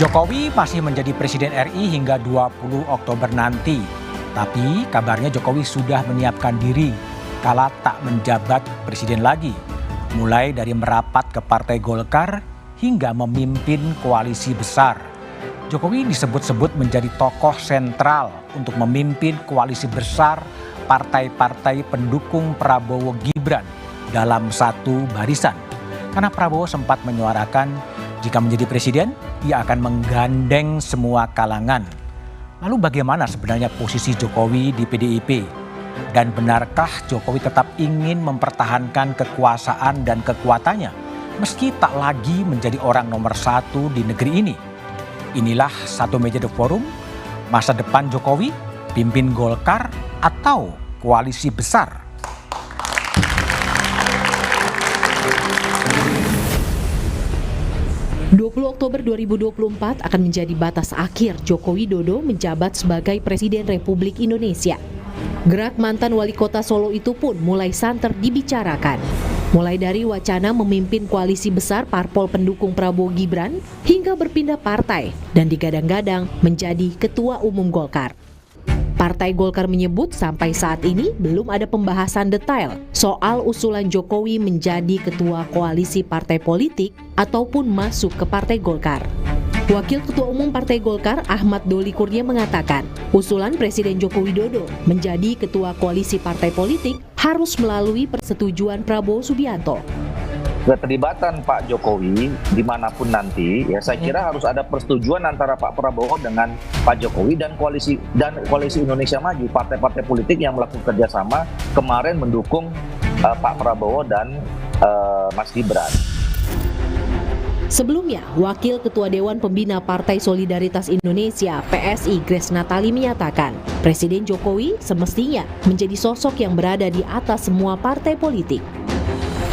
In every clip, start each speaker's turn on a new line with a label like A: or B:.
A: Jokowi masih menjadi Presiden RI hingga 20 Oktober nanti. Tapi kabarnya Jokowi sudah menyiapkan diri kala tak menjabat Presiden lagi. Mulai dari merapat ke Partai Golkar hingga memimpin koalisi besar. Jokowi disebut-sebut menjadi tokoh sentral untuk memimpin koalisi besar partai-partai pendukung Prabowo Gibran dalam satu barisan. Karena Prabowo sempat menyuarakan jika menjadi presiden, ia akan menggandeng semua kalangan. Lalu bagaimana sebenarnya posisi Jokowi di PDIP? Dan benarkah Jokowi tetap ingin mempertahankan kekuasaan dan kekuatannya meski tak lagi menjadi orang nomor satu di negeri ini? Inilah Satu Meja The Forum, masa depan Jokowi, pimpin Golkar atau koalisi besar.
B: 20 Oktober 2024 akan menjadi batas akhir Joko Widodo menjabat sebagai Presiden Republik Indonesia. Gerak mantan wali kota Solo itu pun mulai santer dibicarakan. Mulai dari wacana memimpin koalisi besar parpol pendukung Prabowo Gibran hingga berpindah partai dan digadang-gadang menjadi Ketua Umum Golkar. Partai Golkar menyebut sampai saat ini belum ada pembahasan detail soal usulan Jokowi menjadi ketua koalisi partai politik ataupun masuk ke Partai Golkar. Wakil Ketua Umum Partai Golkar Ahmad Doli Kurnia mengatakan, usulan Presiden Joko Widodo menjadi ketua koalisi partai politik harus melalui persetujuan Prabowo Subianto.
C: Keterlibatan Pak Jokowi dimanapun nanti, ya saya kira harus ada persetujuan antara Pak Prabowo dengan Pak Jokowi dan koalisi Indonesia Maju, partai-partai politik yang melakukan kerjasama kemarin mendukung Pak Prabowo dan Mas Gibran.
B: Sebelumnya, Wakil Ketua Dewan Pembina Partai Solidaritas Indonesia (PSI) Grace Natali menyatakan, Presiden Jokowi semestinya menjadi sosok yang berada di atas semua partai politik.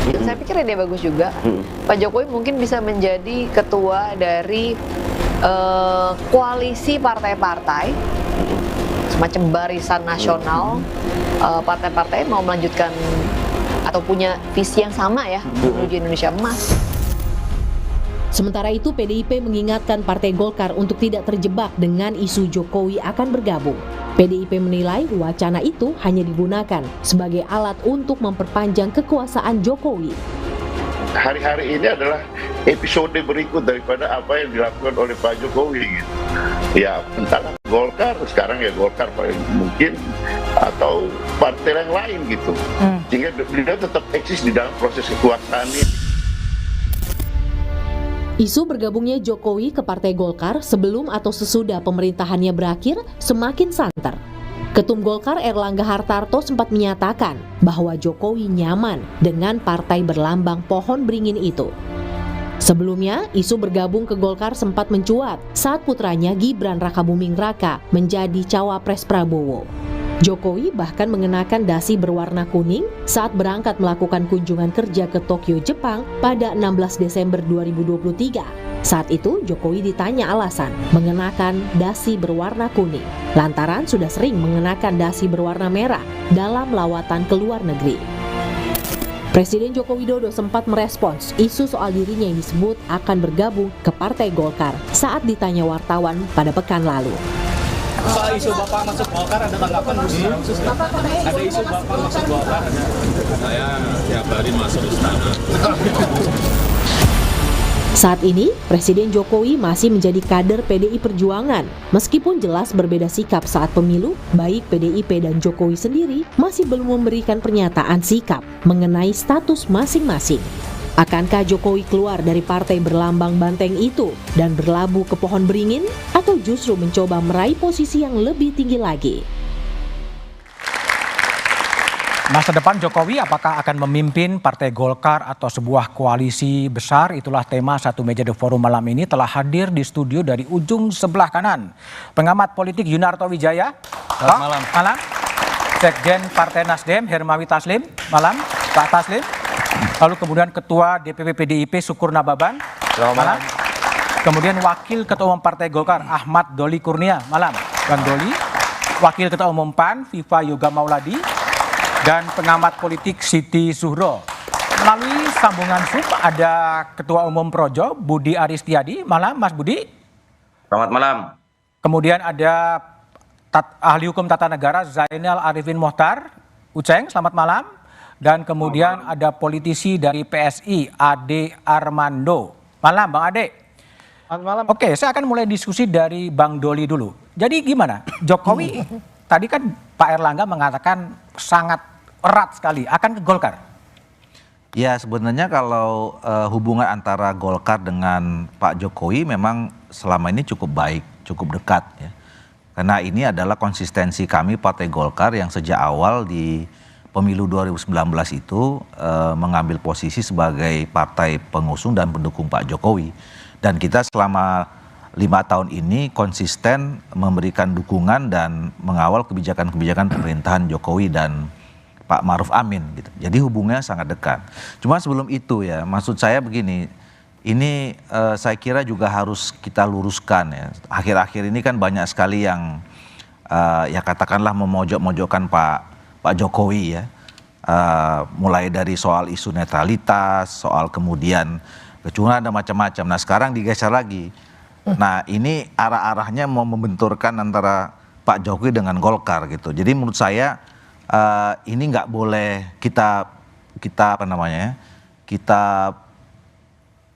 D: Saya pikir ide bagus juga. Pak Jokowi mungkin bisa menjadi ketua dari koalisi partai-partai, semacam barisan nasional. Partai-partai mau melanjutkan atau punya visi yang sama ya menuju Indonesia Emas.
B: Sementara itu PDIP mengingatkan Partai Golkar untuk tidak terjebak dengan isu Jokowi akan bergabung. PDIP menilai wacana itu hanya digunakan sebagai alat untuk memperpanjang kekuasaan Jokowi.
E: Hari-hari ini adalah episode berikut daripada apa yang dilakukan oleh Pak Jokowi. Gitu. Ya entahlah Golkar, sekarang ya Golkar paling mungkin, atau partai yang lain gitu. Sehingga beliau tetap eksis di dalam proses kekuasaan ini.
B: Isu bergabungnya Jokowi ke Partai Golkar sebelum atau sesudah pemerintahannya berakhir semakin santer. Ketum Golkar Erlangga Hartarto sempat menyatakan bahwa Jokowi nyaman dengan partai berlambang pohon beringin itu. Sebelumnya, isu bergabung ke Golkar sempat mencuat saat putranya Gibran Rakabuming Raka menjadi cawapres Prabowo. Jokowi bahkan mengenakan dasi berwarna kuning saat berangkat melakukan kunjungan kerja ke Tokyo, Jepang pada 16 Desember 2023. Saat itu Jokowi ditanya alasan mengenakan dasi berwarna kuning, lantaran sudah sering mengenakan dasi berwarna merah dalam lawatan ke luar negeri. Presiden Joko Widodo sempat merespons isu soal dirinya yang disebut akan bergabung ke Partai Golkar saat ditanya wartawan pada pekan lalu.
F: Soal isu Bapak masuk Golkar ada tanggapan khusus? Ada isu Bapak masuk Golkar?
G: Saya tiap hari masuk istana.
B: Saat ini, Presiden Jokowi masih menjadi kader PDI Perjuangan. Meskipun jelas berbeda sikap saat pemilu, baik PDIP dan Jokowi sendiri masih belum memberikan pernyataan sikap mengenai status masing-masing. Akankah Jokowi keluar dari partai berlambang banteng itu dan berlabuh ke pohon beringin, atau justru mencoba meraih posisi yang lebih tinggi lagi?
A: Masa depan Jokowi apakah akan memimpin Partai Golkar atau sebuah koalisi besar? Itulah tema Satu Meja The Forum malam ini. Telah hadir di studio dari ujung sebelah kanan pengamat politik Yunarto Wijaya.
F: Malam.
A: Malam. Sekjen Partai Nasdem Hermawi Taslim. Malam Pak Taslim. Lalu kemudian Ketua DPP PDIP Syukur Nababan. Malam. Kemudian Wakil Ketua Umum Partai Golkar Ahmad Doli Kurnia. Malam Bang Doli. Wakil Ketua Umum PAN Viva Yoga Mauladi. Dan pengamat politik Siti Zuhro. Melalui sambungan Zoom ada Ketua Umum Projo Budi Aristiadi. Malam Mas Budi.
H: Selamat malam.
A: Kemudian ada ahli hukum tata negara Zainal Arifin Mohtar. Uceng, selamat malam. Dan kemudian ada politisi dari PSI, Ade Armando. Malam, Bang Ade.
I: Selamat malam.
A: Oke, saya akan mulai diskusi dari Bang Doli dulu. Jadi gimana? Jokowi, tadi kan Pak Erlangga mengatakan sangat erat sekali akan ke Golkar.
J: Ya sebenarnya kalau hubungan antara Golkar dengan Pak Jokowi memang selama ini cukup baik, cukup dekat ya. Karena ini adalah konsistensi kami Partai Golkar yang sejak awal di pemilu 2019 itu mengambil posisi sebagai partai pengusung dan pendukung Pak Jokowi. Dan kita selama 5 tahun ini konsisten memberikan dukungan dan mengawal kebijakan-kebijakan pemerintahan Jokowi dan Pak Ma'ruf Amin gitu. Jadi hubungannya sangat dekat. Cuma sebelum itu ya, maksud saya begini, ini saya kira juga harus kita luruskan ya. Akhir-akhir ini kan banyak sekali yang ya katakanlah memojok-mojokkan Pak Jokowi ya. Mulai dari soal isu netralitas, soal kemudian kecurangan dan macam-macam. Nah sekarang digeser lagi. Nah ini arah-arahnya mau membenturkan antara Pak Jokowi dengan Golkar gitu. Jadi menurut saya ini nggak boleh kita apa namanya kita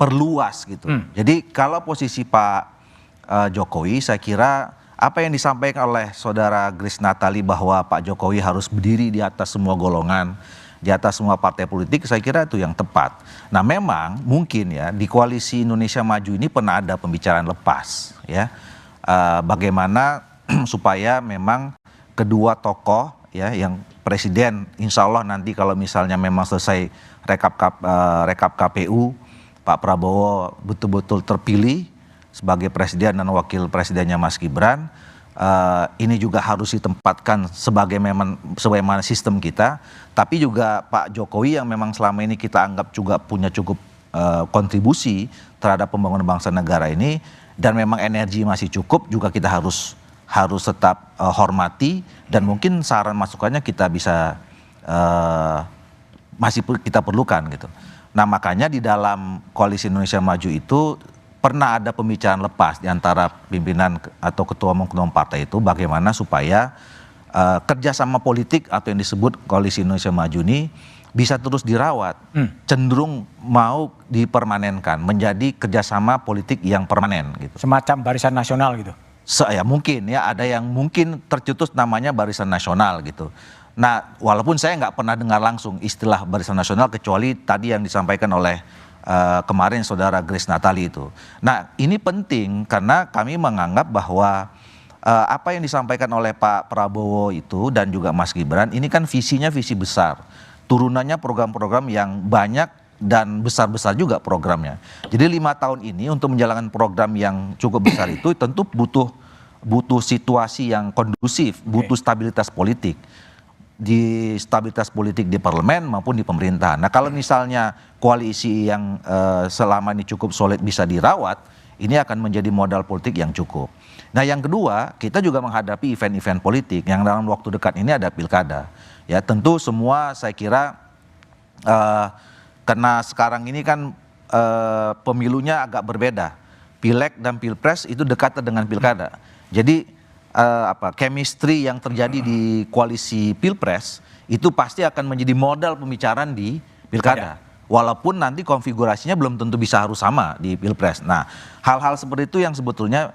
J: perluas gitu. Jadi kalau posisi Pak Jokowi saya kira apa yang disampaikan oleh saudara Grace Natali bahwa Pak Jokowi harus berdiri di atas semua golongan, di atas semua partai politik, saya kira itu yang tepat. Nah memang mungkin ya di koalisi Indonesia Maju ini pernah ada pembicaraan lepas ya, bagaimana supaya memang kedua tokoh ya yang presiden insya Allah nanti kalau misalnya memang selesai rekap KPU Pak Prabowo betul-betul terpilih sebagai presiden dan wakil presidennya Mas Gibran, ini juga harus ditempatkan sebagaimana sistem kita, tapi juga Pak Jokowi yang memang selama ini kita anggap juga punya cukup kontribusi terhadap pembangunan bangsa negara ini dan memang energi masih cukup juga kita harus tetap hormati dan mungkin saran masukannya kita bisa masih kita perlukan gitu. Nah makanya di dalam koalisi Indonesia Maju itu pernah ada pembicaraan lepas di antara pimpinan atau ketua umum partai itu bagaimana supaya kerjasama politik atau yang disebut koalisi Indonesia Maju ini bisa terus dirawat, cenderung mau dipermanenkan menjadi kerjasama politik yang permanen gitu.
A: Semacam barisan nasional gitu.
J: Ya mungkin ya ada yang mungkin tercetus namanya Barisan Nasional gitu. Nah walaupun saya nggak pernah dengar langsung istilah Barisan Nasional kecuali tadi yang disampaikan oleh kemarin saudara Grace Natali itu. Nah ini penting karena kami menganggap bahwa apa yang disampaikan oleh Pak Prabowo itu dan juga Mas Gibran ini kan visinya visi besar. Turunannya program-program yang banyak dan besar-besar juga programnya. Jadi 5 tahun ini untuk menjalankan program yang cukup besar itu tentu butuh situasi yang kondusif, butuh stabilitas politik. Di stabilitas politik di parlemen maupun di pemerintahan. Nah kalau misalnya koalisi yang selama ini cukup solid bisa dirawat, ini akan menjadi modal politik yang cukup. Nah yang kedua, kita juga menghadapi event-event politik yang dalam waktu dekat ini ada pilkada. Ya tentu semua saya kira karena sekarang ini kan pemilunya agak berbeda. Pileg dan pilpres itu dekat dengan pilkada. Jadi chemistry yang terjadi di koalisi pilpres itu pasti akan menjadi modal pembicaraan di pilkada. Walaupun nanti konfigurasinya belum tentu bisa harus sama di pilpres. Nah hal-hal seperti itu yang sebetulnya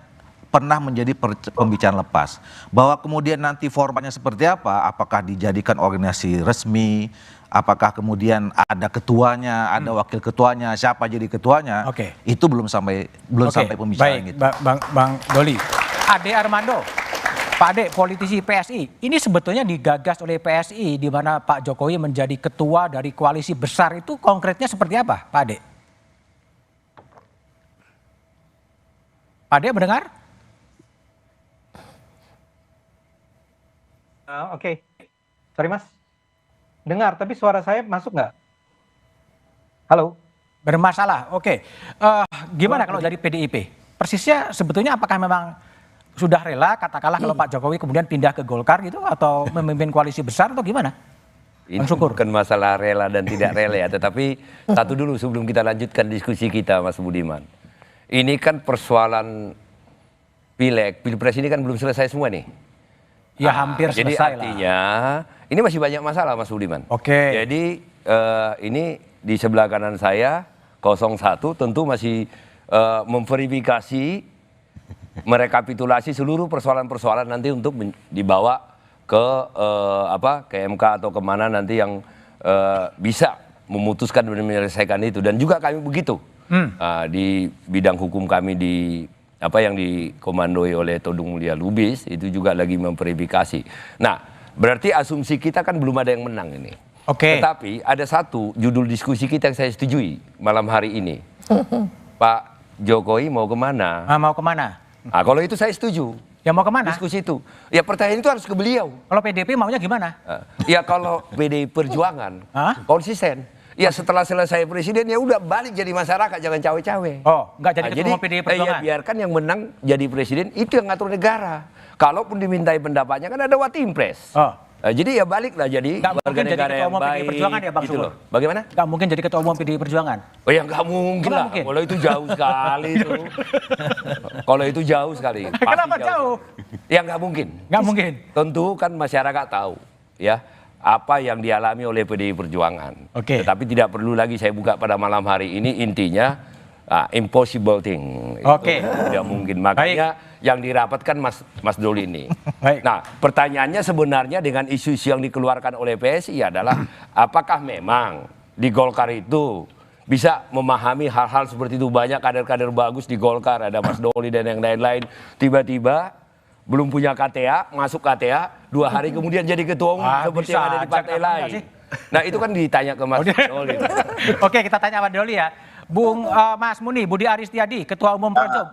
J: pernah menjadi pembicaraan lepas. Bahwa kemudian nanti formatnya seperti apa, apakah dijadikan organisasi resmi, apakah kemudian ada ketuanya, ada wakil ketuanya, siapa jadi ketuanya, itu belum sampai pembicaraan gitu.
A: Bang Doli, Ade Armando, Pak Ade, politisi PSI, ini sebetulnya digagas oleh PSI di mana Pak Jokowi menjadi ketua dari koalisi besar itu konkretnya seperti apa, Pak Ade? Pak Ade mendengar?
I: Oke. Sorry Mas. Dengar, tapi suara saya masuk nggak? Halo?
A: Bermasalah, oke. Gimana kalau dari PDIP? Persisnya sebetulnya apakah memang sudah rela katakanlah kalau Pak Jokowi kemudian pindah ke Golkar gitu atau memimpin koalisi besar atau gimana?
K: Ini bukan masalah rela dan tidak rela ya, tetapi satu dulu sebelum kita lanjutkan diskusi kita Mas Budiman. Ini kan persoalan pileg, pilpres ini kan belum selesai semua nih.
A: Ya hampir
K: Jadi
A: selesai lah.
K: artinya ini masih banyak masalah Mas Budiman.
A: Oke.
K: Jadi ini di sebelah kanan saya 01 tentu masih memverifikasi, merekapitulasi seluruh persoalan-persoalan nanti untuk dibawa ke ke MK atau kemana nanti yang bisa memutuskan dan menyelesaikan itu. Dan juga kami begitu di bidang hukum kami di yang dikomandoi oleh Todung Mulia Lubis itu juga lagi memverifikasi. Nah, berarti asumsi kita kan belum ada yang menang ini.
A: Oke.
K: Tetapi ada satu judul diskusi kita yang saya setujui malam hari ini. Pak Jokowi mau kemana?
A: Mau kemana?
K: Nah, kalau itu saya setuju.
A: Ya mau kemana?
K: Diskusi itu. Ya pertanyaan itu harus ke beliau.
A: Kalau PDP maunya gimana?
K: Ya kalau PDI Perjuangan konsisten. Ya setelah selesai presiden ya udah balik jadi masyarakat, jangan cawe-cawe.
A: Oh, nggak jadi ketua umum PDI Perjuangan.
K: Ya biarkan yang menang jadi presiden itu yang ngatur negara. Kalaupun dimintai pendapatnya kan ada Watimpres. Jadi ya baliklah jadi warga negara yang baik. Perjuangan ya Bang
A: gitu
K: Sukur. Bagaimana?
A: Nggak mungkin jadi ketua umum PDI Perjuangan.
K: Oh ya nggak mungkin lah. Kalau itu jauh sekali itu. Kalau itu jauh sekali.
A: Kenapa jauh?
K: Ya nggak mungkin.
A: Nggak mungkin.
K: Tentu kan masyarakat tahu ya apa yang dialami oleh PDI Perjuangan.
A: Oke.
K: Tetapi tidak perlu lagi saya buka pada malam hari ini, intinya impossible thing.
A: Oke.
K: Tidak mungkin. Makanya yang dirapatkan Mas Doli ini.
A: Baik.
K: Nah, pertanyaannya sebenarnya dengan isu-isu yang dikeluarkan oleh PSI adalah apakah memang di Golkar itu bisa memahami hal-hal seperti itu? Banyak kader-kader bagus di Golkar, ada Mas Doli dan yang lain-lain. Tiba-tiba belum punya KTA, masuk KTA, 2 hari kemudian jadi ketua umum seperti yang ada di partai lain. Nah itu kan ditanya ke Mas Doli.
A: Oke, kita tanya Mas Doli ya. Mas Muni, Budi Aristiadi, Ketua Umum Projo.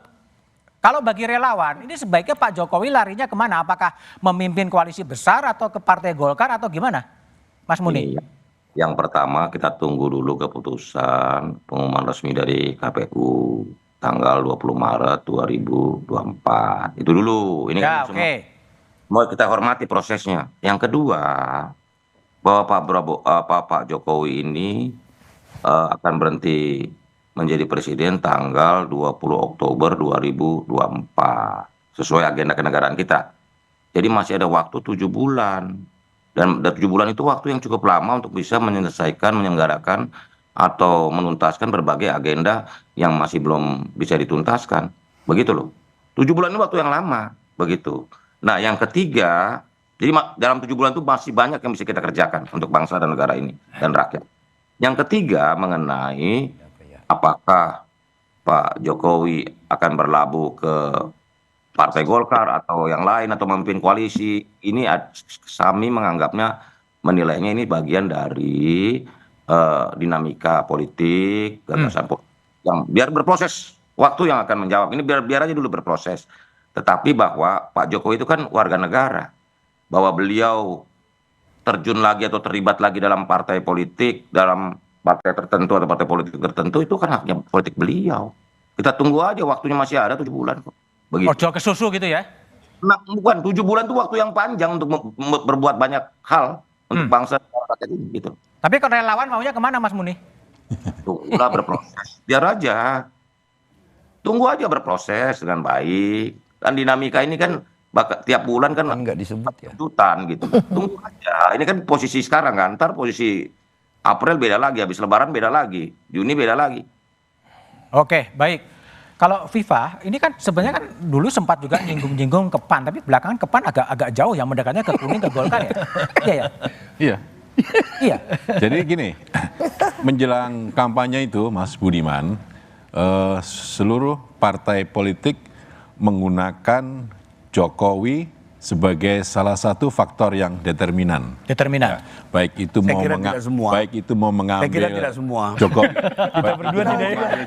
A: Kalau bagi relawan, ini sebaiknya Pak Jokowi larinya kemana? Apakah memimpin koalisi besar atau ke Partai Golkar atau gimana? Mas Muni.
H: Yang pertama kita tunggu dulu keputusan pengumuman resmi dari KPU. Tanggal 20 Maret 2024. Itu dulu. Ini
A: ya,
H: kan mau kita hormati prosesnya. Yang kedua, bahwa Pak Jokowi ini akan berhenti menjadi presiden tanggal 20 Oktober 2024. Sesuai agenda kenegaraan kita. Jadi masih ada waktu 7 bulan. Dan 7 bulan itu waktu yang cukup lama untuk bisa menyelesaikan, menyelenggarakan atau menuntaskan berbagai agenda yang masih belum bisa dituntaskan. Begitu loh. 7 bulan itu waktu yang lama. Begitu. Nah yang ketiga, jadi dalam 7 bulan itu masih banyak yang bisa kita kerjakan untuk bangsa dan negara ini dan rakyat. Yang ketiga mengenai apakah Pak Jokowi akan berlabuh ke Partai Golkar atau yang lain atau memimpin koalisi. Ini kami menganggapnya, menilainya ini bagian dari dinamika politik, gagasan politik yang biar berproses, waktu yang akan menjawab. Ini biar aja dulu berproses. Tetapi bahwa Pak Jokowi itu kan warga negara, bahwa beliau terjun lagi atau terlibat lagi dalam partai politik, dalam partai tertentu atau partai politik tertentu, itu kan haknya politik beliau. Kita tunggu aja, waktunya masih ada 7 bulan kok. Begitu.
A: Ojo ke susu gitu ya?
H: Nah, bukan, 7 bulan itu waktu yang panjang untuk berbuat banyak hal untuk bangsa dan rakyat ini gitu.
A: Tapi kalau relawan maunya kemana Mas Muni?
H: Tunggulah berproses. Biar aja. Tunggu aja berproses dengan baik. Kan dinamika ini kan tiap bulan kan
K: nggak disebut ya.
H: Tuntutan gitu. Tunggu aja. Ini kan posisi sekarang kan. Ntar posisi April beda lagi. Habis Lebaran beda lagi. Juni beda lagi. Oke,
A: baik. Kalau FIFA, ini kan sebenarnya kan dulu sempat juga nyinggung-nyinggung ke PAN. Tapi belakangan ke PAN agak jauh ya. Mendekatnya ke kuning, ke Golkar ya. Iya ya?
G: Iya.
A: Iya.
G: Jadi gini, menjelang kampanye itu Mas Budiman, seluruh partai politik menggunakan Jokowi sebagai salah satu faktor yang determinan.
A: Determinan.
G: Ya, baik itu mau mengambil Jokowi,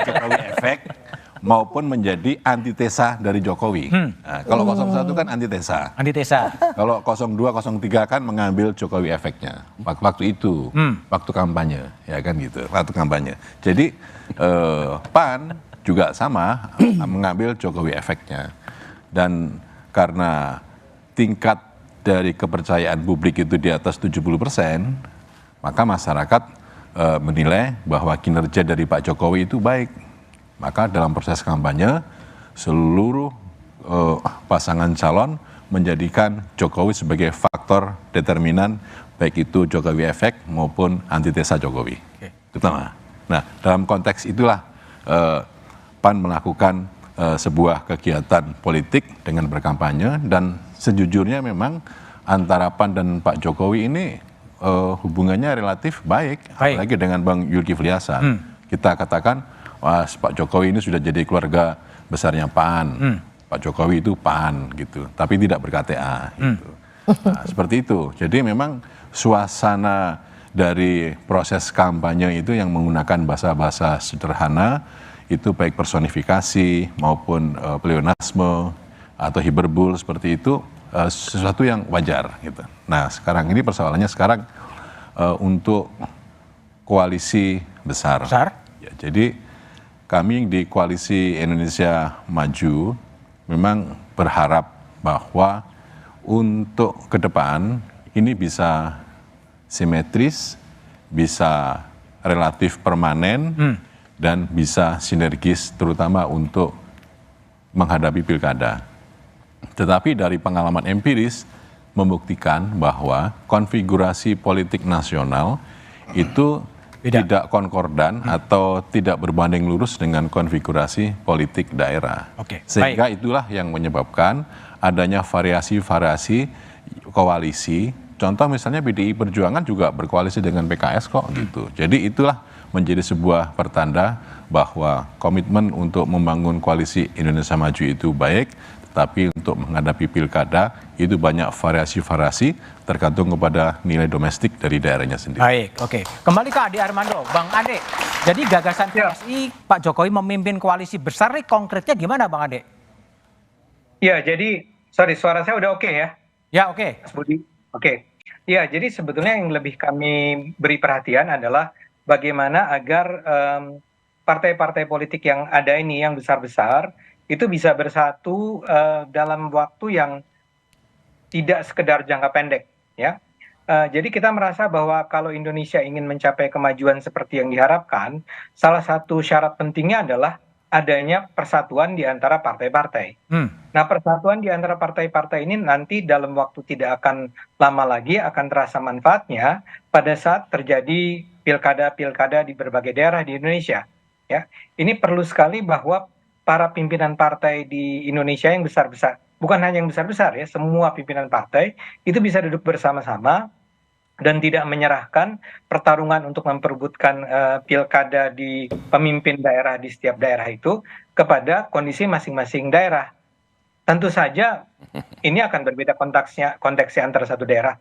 G: Jokowi efek maupun menjadi antitesa dari Jokowi. Nah, kalau 01 kan antitesa.
A: Antitesa.
G: Kalau 02, 03 kan mengambil Jokowi efeknya. Waktu itu, waktu kampanye, ya kan gitu. Waktu kampanye. Jadi PAN juga sama mengambil Jokowi efeknya. Dan karena tingkat dari kepercayaan publik itu di atas 70%, maka masyarakat menilai bahwa kinerja dari Pak Jokowi itu baik. Maka dalam proses kampanye seluruh pasangan calon menjadikan Jokowi sebagai faktor determinan baik itu Jokowi efek maupun antitesa Jokowi. Pertama. Nah, dalam konteks itulah PAN melakukan sebuah kegiatan politik dengan berkampanye, dan sejujurnya memang antara PAN dan Pak Jokowi ini hubungannya relatif baik, apalagi dengan Bang Zulkifli Hasan. Kita katakan, wah, Pak Jokowi ini sudah jadi keluarga besarnya PAN. Pak Jokowi itu PAN gitu, tapi tidak ber-KTA gitu. Nah, seperti itu. Jadi memang suasana dari proses kampanye itu yang menggunakan bahasa-bahasa sederhana, itu baik personifikasi maupun pleonasme atau hiperbol seperti itu, sesuatu yang wajar gitu. Nah, sekarang ini persoalannya sekarang untuk koalisi besar. Ya, jadi kami di Koalisi Indonesia Maju memang berharap bahwa untuk ke depan ini bisa simetris, bisa relatif permanen, dan bisa sinergis terutama untuk menghadapi pilkada. Tetapi dari pengalaman empiris membuktikan bahwa konfigurasi politik nasional itu tidak konkordan atau tidak berbanding lurus dengan konfigurasi politik daerah. Sehingga itulah yang menyebabkan adanya variasi-variasi koalisi. Contoh misalnya PDI Perjuangan juga berkoalisi dengan PKS kok gitu. Jadi itulah menjadi sebuah pertanda bahwa komitmen untuk membangun Koalisi Indonesia Maju itu baik, tetapi untuk menghadapi pilkada itu banyak variasi-variasi tergantung kepada nilai domestik dari daerahnya sendiri.
A: Baik, oke. Kembali ke Ade Armando. Bang Ade, jadi gagasan PSI Pak Jokowi memimpin koalisi besar ini konkretnya gimana Bang Ade?
I: Ya, jadi, suara saya udah oke ya?
A: Ya, oke.
I: Mas Budi, oke. Ya, jadi sebetulnya yang lebih kami beri perhatian adalah bagaimana agar partai-partai politik yang ada ini, yang besar-besar, itu bisa bersatu dalam waktu yang tidak sekedar jangka pendek, ya. Jadi kita merasa bahwa kalau Indonesia ingin mencapai kemajuan seperti yang diharapkan, salah satu syarat pentingnya adalah adanya persatuan di antara partai-partai. Nah, persatuan di antara partai-partai ini nanti dalam waktu tidak akan lama lagi akan terasa manfaatnya pada saat terjadi pilkada-pilkada di berbagai daerah di Indonesia. Ya, ini perlu sekali bahwa para pimpinan partai di Indonesia yang besar-besar, bukan hanya yang besar-besar ya, semua pimpinan partai itu bisa duduk bersama-sama dan tidak menyerahkan pertarungan untuk memperebutkan pilkada di pemimpin daerah di setiap daerah itu kepada kondisi masing-masing daerah. Tentu saja ini akan berbeda konteksnya antara satu daerah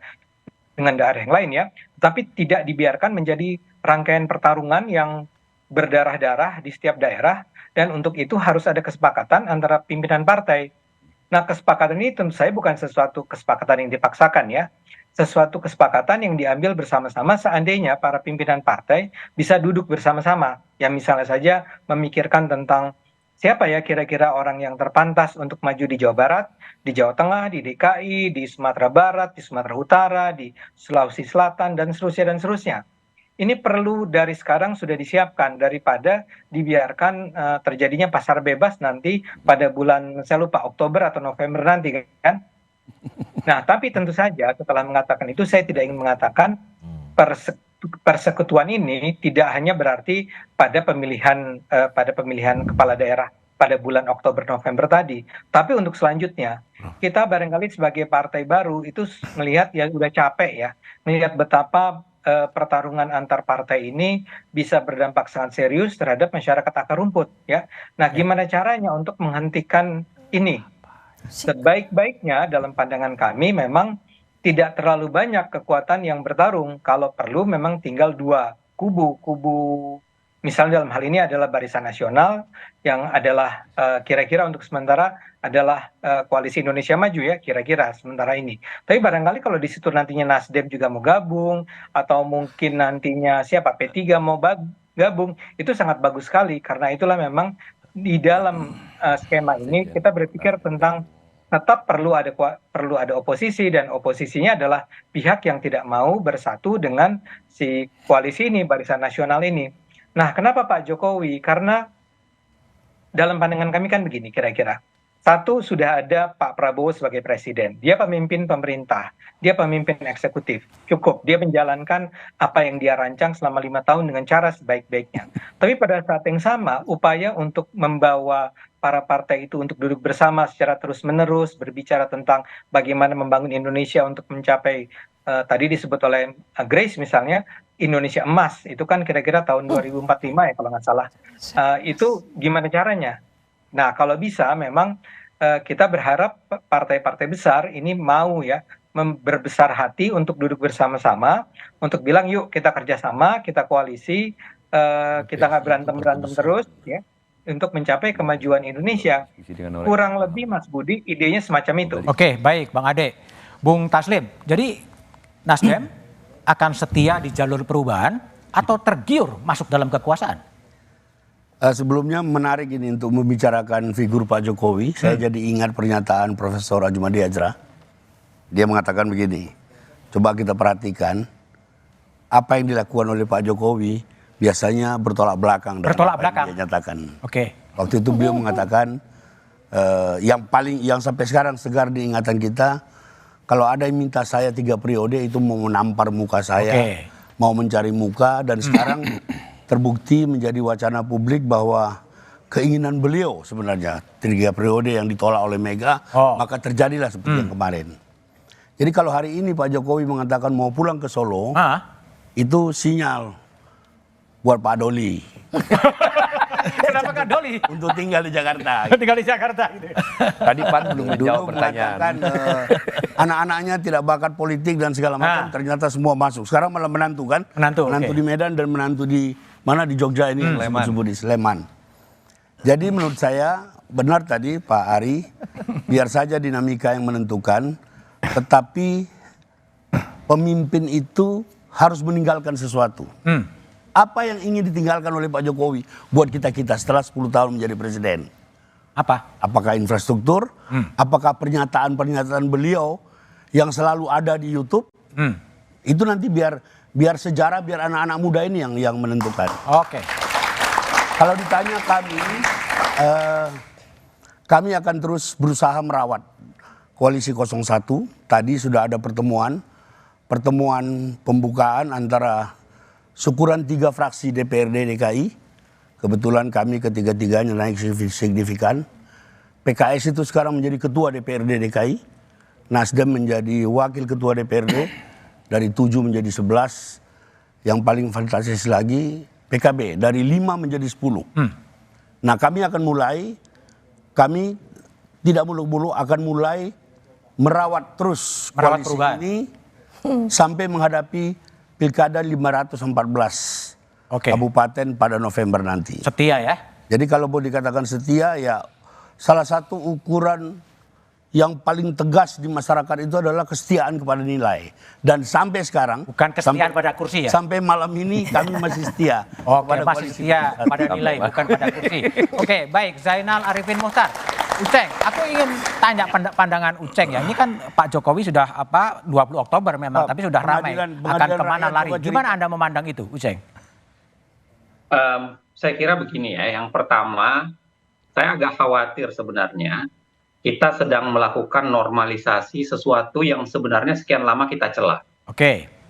I: dengan daerah yang lain ya, tetapi tidak dibiarkan menjadi rangkaian pertarungan yang berdarah-darah di setiap daerah, dan untuk itu harus ada kesepakatan antara pimpinan partai. Nah, kesepakatan ini tentu saja bukan sesuatu kesepakatan yang dipaksakan ya, sesuatu kesepakatan yang diambil bersama-sama seandainya para pimpinan partai bisa duduk bersama-sama. Ya misalnya saja memikirkan tentang siapa ya kira-kira orang yang terpantas untuk maju di Jawa Barat, di Jawa Tengah, di DKI, di Sumatera Barat, di Sumatera Utara, di Sulawesi Selatan, dan seterusnya dan seterusnya. Ini perlu dari sekarang sudah disiapkan daripada dibiarkan terjadinya pasar bebas nanti pada bulan, saya lupa, Oktober atau November nanti kan. Nah, tapi tentu saja setelah mengatakan itu saya tidak ingin mengatakan persekutuan ini tidak hanya berarti pada pemilihan kepala daerah pada bulan Oktober November tadi, tapi untuk selanjutnya kita barangkali sebagai partai baru itu melihat ya udah capek ya melihat betapa pertarungan antar partai ini bisa berdampak sangat serius terhadap masyarakat akar rumput ya. Nah, gimana caranya untuk menghentikan ini? Sebaik-baiknya dalam pandangan kami memang tidak terlalu banyak kekuatan yang bertarung. Kalau perlu memang tinggal dua kubu misalnya dalam hal ini adalah Barisan Nasional yang adalah kira-kira untuk sementara adalah Koalisi Indonesia Maju ya kira-kira sementara ini. Tapi barangkali kalau di situ nantinya Nasdem juga mau gabung atau mungkin nantinya siapa P3 mau gabung, itu sangat bagus sekali karena itulah memang di dalam skema ini kita berpikir tentang tetap perlu ada oposisi, dan oposisinya adalah pihak yang tidak mau bersatu dengan si koalisi ini, Barisan Nasional ini. Nah, kenapa Pak Jokowi? Karena dalam pandangan kami kan begini kira-kira. Satu, sudah ada Pak Prabowo sebagai presiden. Dia pemimpin pemerintah, dia pemimpin eksekutif. Cukup, dia menjalankan apa yang dia rancang selama 5 tahun dengan cara sebaik-baiknya. Tapi pada saat yang sama, upaya untuk membawa para partai itu untuk duduk bersama secara terus-menerus, berbicara tentang bagaimana membangun Indonesia untuk mencapai, tadi disebut oleh Grace misalnya, Indonesia emas. Itu kan kira-kira tahun 2045 ya kalau nggak salah. Itu gimana caranya? Nah, kalau bisa memang kita berharap partai-partai besar ini mau ya berbesar hati untuk duduk bersama-sama, untuk bilang yuk kita kerjasama, kita koalisi, kita nggak berantem-berantem terus ya, untuk mencapai kemajuan Indonesia. Kurang lebih Mas Budi idenya semacam itu.
A: Oke, baik Bang Ade. Bung Taslim, jadi Nasdem akan setia di jalur perubahan atau tergiur masuk dalam kekuasaan?
L: Sebelumnya menarik ini untuk membicarakan figur Pak Jokowi. Saya jadi ingat pernyataan Profesor Ajmadi Ajra. Dia mengatakan begini, coba kita perhatikan apa yang dilakukan oleh Pak Jokowi biasanya bertolak belakang dengan apa yang dia nyatakan. Waktu itu beliau mengatakan yang sampai sekarang segar di ingatan kita, kalau ada yang minta saya 3 periode itu mau menampar muka saya, mau mencari muka, dan sekarang terbukti menjadi wacana publik bahwa keinginan beliau sebenarnya 3 periode yang ditolak oleh Mega, maka terjadilah seperti yang kemarin. Jadi kalau hari ini Pak Jokowi mengatakan mau pulang ke Solo, itu sinyal buat Pak Doli.
A: Kenapa Kak Doli?
L: Untuk tinggal di Jakarta.
A: Tinggal di Jakarta gitu.
K: Tadi Pan belum menjawab pertanyaan.
L: Anak-anaknya tidak bakat politik dan segala macam, ternyata semua masuk. Sekarang malah menantu kan? Menantu di Medan dan menantu di mana di Jogja ini, disebut di Sleman. Jadi menurut saya benar tadi Pak Ari, biar saja dinamika yang menentukan, tetapi pemimpin itu harus meninggalkan sesuatu. Apa yang ingin ditinggalkan oleh Pak Jokowi buat kita-kita setelah 10 tahun menjadi presiden? Apakah infrastruktur? Apakah pernyataan-pernyataan beliau yang selalu ada di YouTube? Itu nanti biar sejarah, biar anak-anak muda ini yang menentukan. Kalau ditanya kami akan terus berusaha merawat koalisi 01. Tadi sudah ada pertemuan pembukaan antara syukuran 3 fraksi DPRD DKI. Kebetulan kami ketiga-tiganya naik signifikan. PKS itu sekarang menjadi ketua DPRD DKI. Nasdem menjadi wakil ketua DPRD. Dari 7 menjadi 11. Yang paling fantastis lagi PKB. Dari 5 menjadi 10. Nah kami tidak muluk-muluk akan mulai merawat terus koalisi ini sampai menghadapi Pilkada 514 kabupaten pada November nanti.
A: Setia ya?
L: Jadi kalau mau dikatakan setia, ya salah satu ukuran yang paling tegas di masyarakat itu adalah kesetiaan kepada nilai. Dan sampai sekarang,
A: bukan kesetiaan pada kursi ya?
L: Sampai malam ini kami masih setia.
A: Masih setia pada nilai, bukan pada kursi. Baik, Zainal Arifin Muchtar. Uceng, aku ingin tanya pandangan Uceng ya. Ini kan Pak Jokowi sudah 20 Oktober memang, tapi sudah ramai akan kemana lari. Gimana Anda memandang itu, Uceng?
M: Saya kira begini ya. Yang pertama, saya agak khawatir sebenarnya kita sedang melakukan normalisasi sesuatu yang sebenarnya sekian lama kita celah.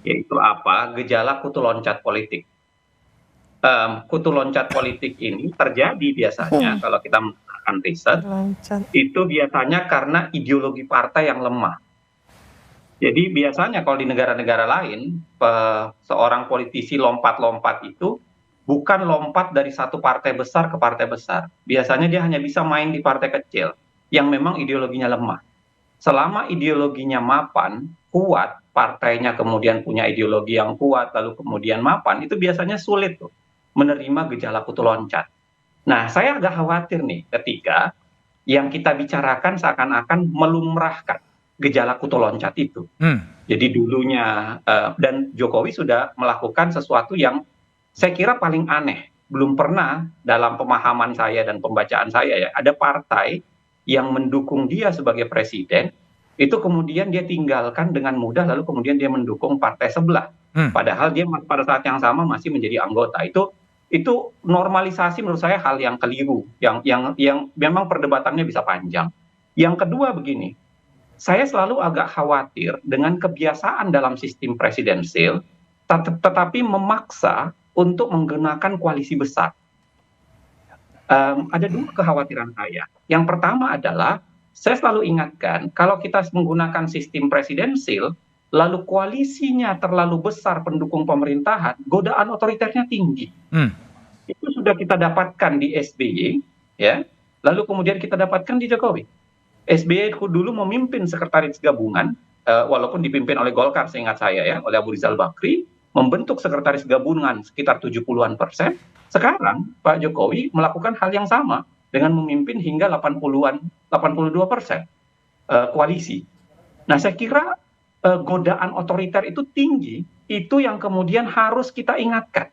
M: Yaitu apa? Gejala kutu loncat politik. Kutu loncat politik ini terjadi biasanya kalau kita riset, itu biasanya karena ideologi partai yang lemah. Jadi biasanya kalau di negara-negara lain, seorang politisi lompat-lompat itu bukan lompat dari satu partai besar ke partai besar. Biasanya dia hanya bisa main di partai kecil yang memang ideologinya lemah. Selama ideologinya mapan, kuat, partainya kemudian punya ideologi yang kuat, lalu kemudian mapan, itu biasanya sulit tuh menerima gejala kutu loncat. Nah, saya agak khawatir nih ketika yang kita bicarakan seakan-akan melumrahkan gejala kutu loncat itu. Jadi dulunya, dan Jokowi sudah melakukan sesuatu yang saya kira paling aneh. Belum pernah dalam pemahaman saya dan pembacaan saya ya, ada partai yang mendukung dia sebagai presiden, itu kemudian dia tinggalkan dengan mudah, lalu kemudian dia mendukung partai sebelah. Padahal dia pada saat yang sama masih menjadi anggota. Itu normalisasi menurut saya hal yang keliru, yang memang perdebatannya bisa panjang. Yang kedua begini, saya selalu agak khawatir dengan kebiasaan dalam sistem presidensil, tetapi memaksa untuk menggunakan koalisi besar. Ada dua kekhawatiran saya. Yang pertama adalah, saya selalu ingatkan, kalau kita menggunakan sistem presidensil, lalu koalisinya terlalu besar pendukung pemerintahan, godaan otoriternya tinggi. Itu sudah kita dapatkan di SBY, ya. Lalu kemudian kita dapatkan di Jokowi. SBY dulu memimpin sekretaris gabungan, walaupun dipimpin oleh Golkar seingat saya ya, oleh Abu Rizal Bakri, membentuk sekretaris gabungan sekitar 70-an%. Sekarang Pak Jokowi melakukan hal yang sama dengan memimpin hingga 82% koalisi. Nah, saya kira godaan otoriter itu tinggi, itu yang kemudian harus kita ingatkan.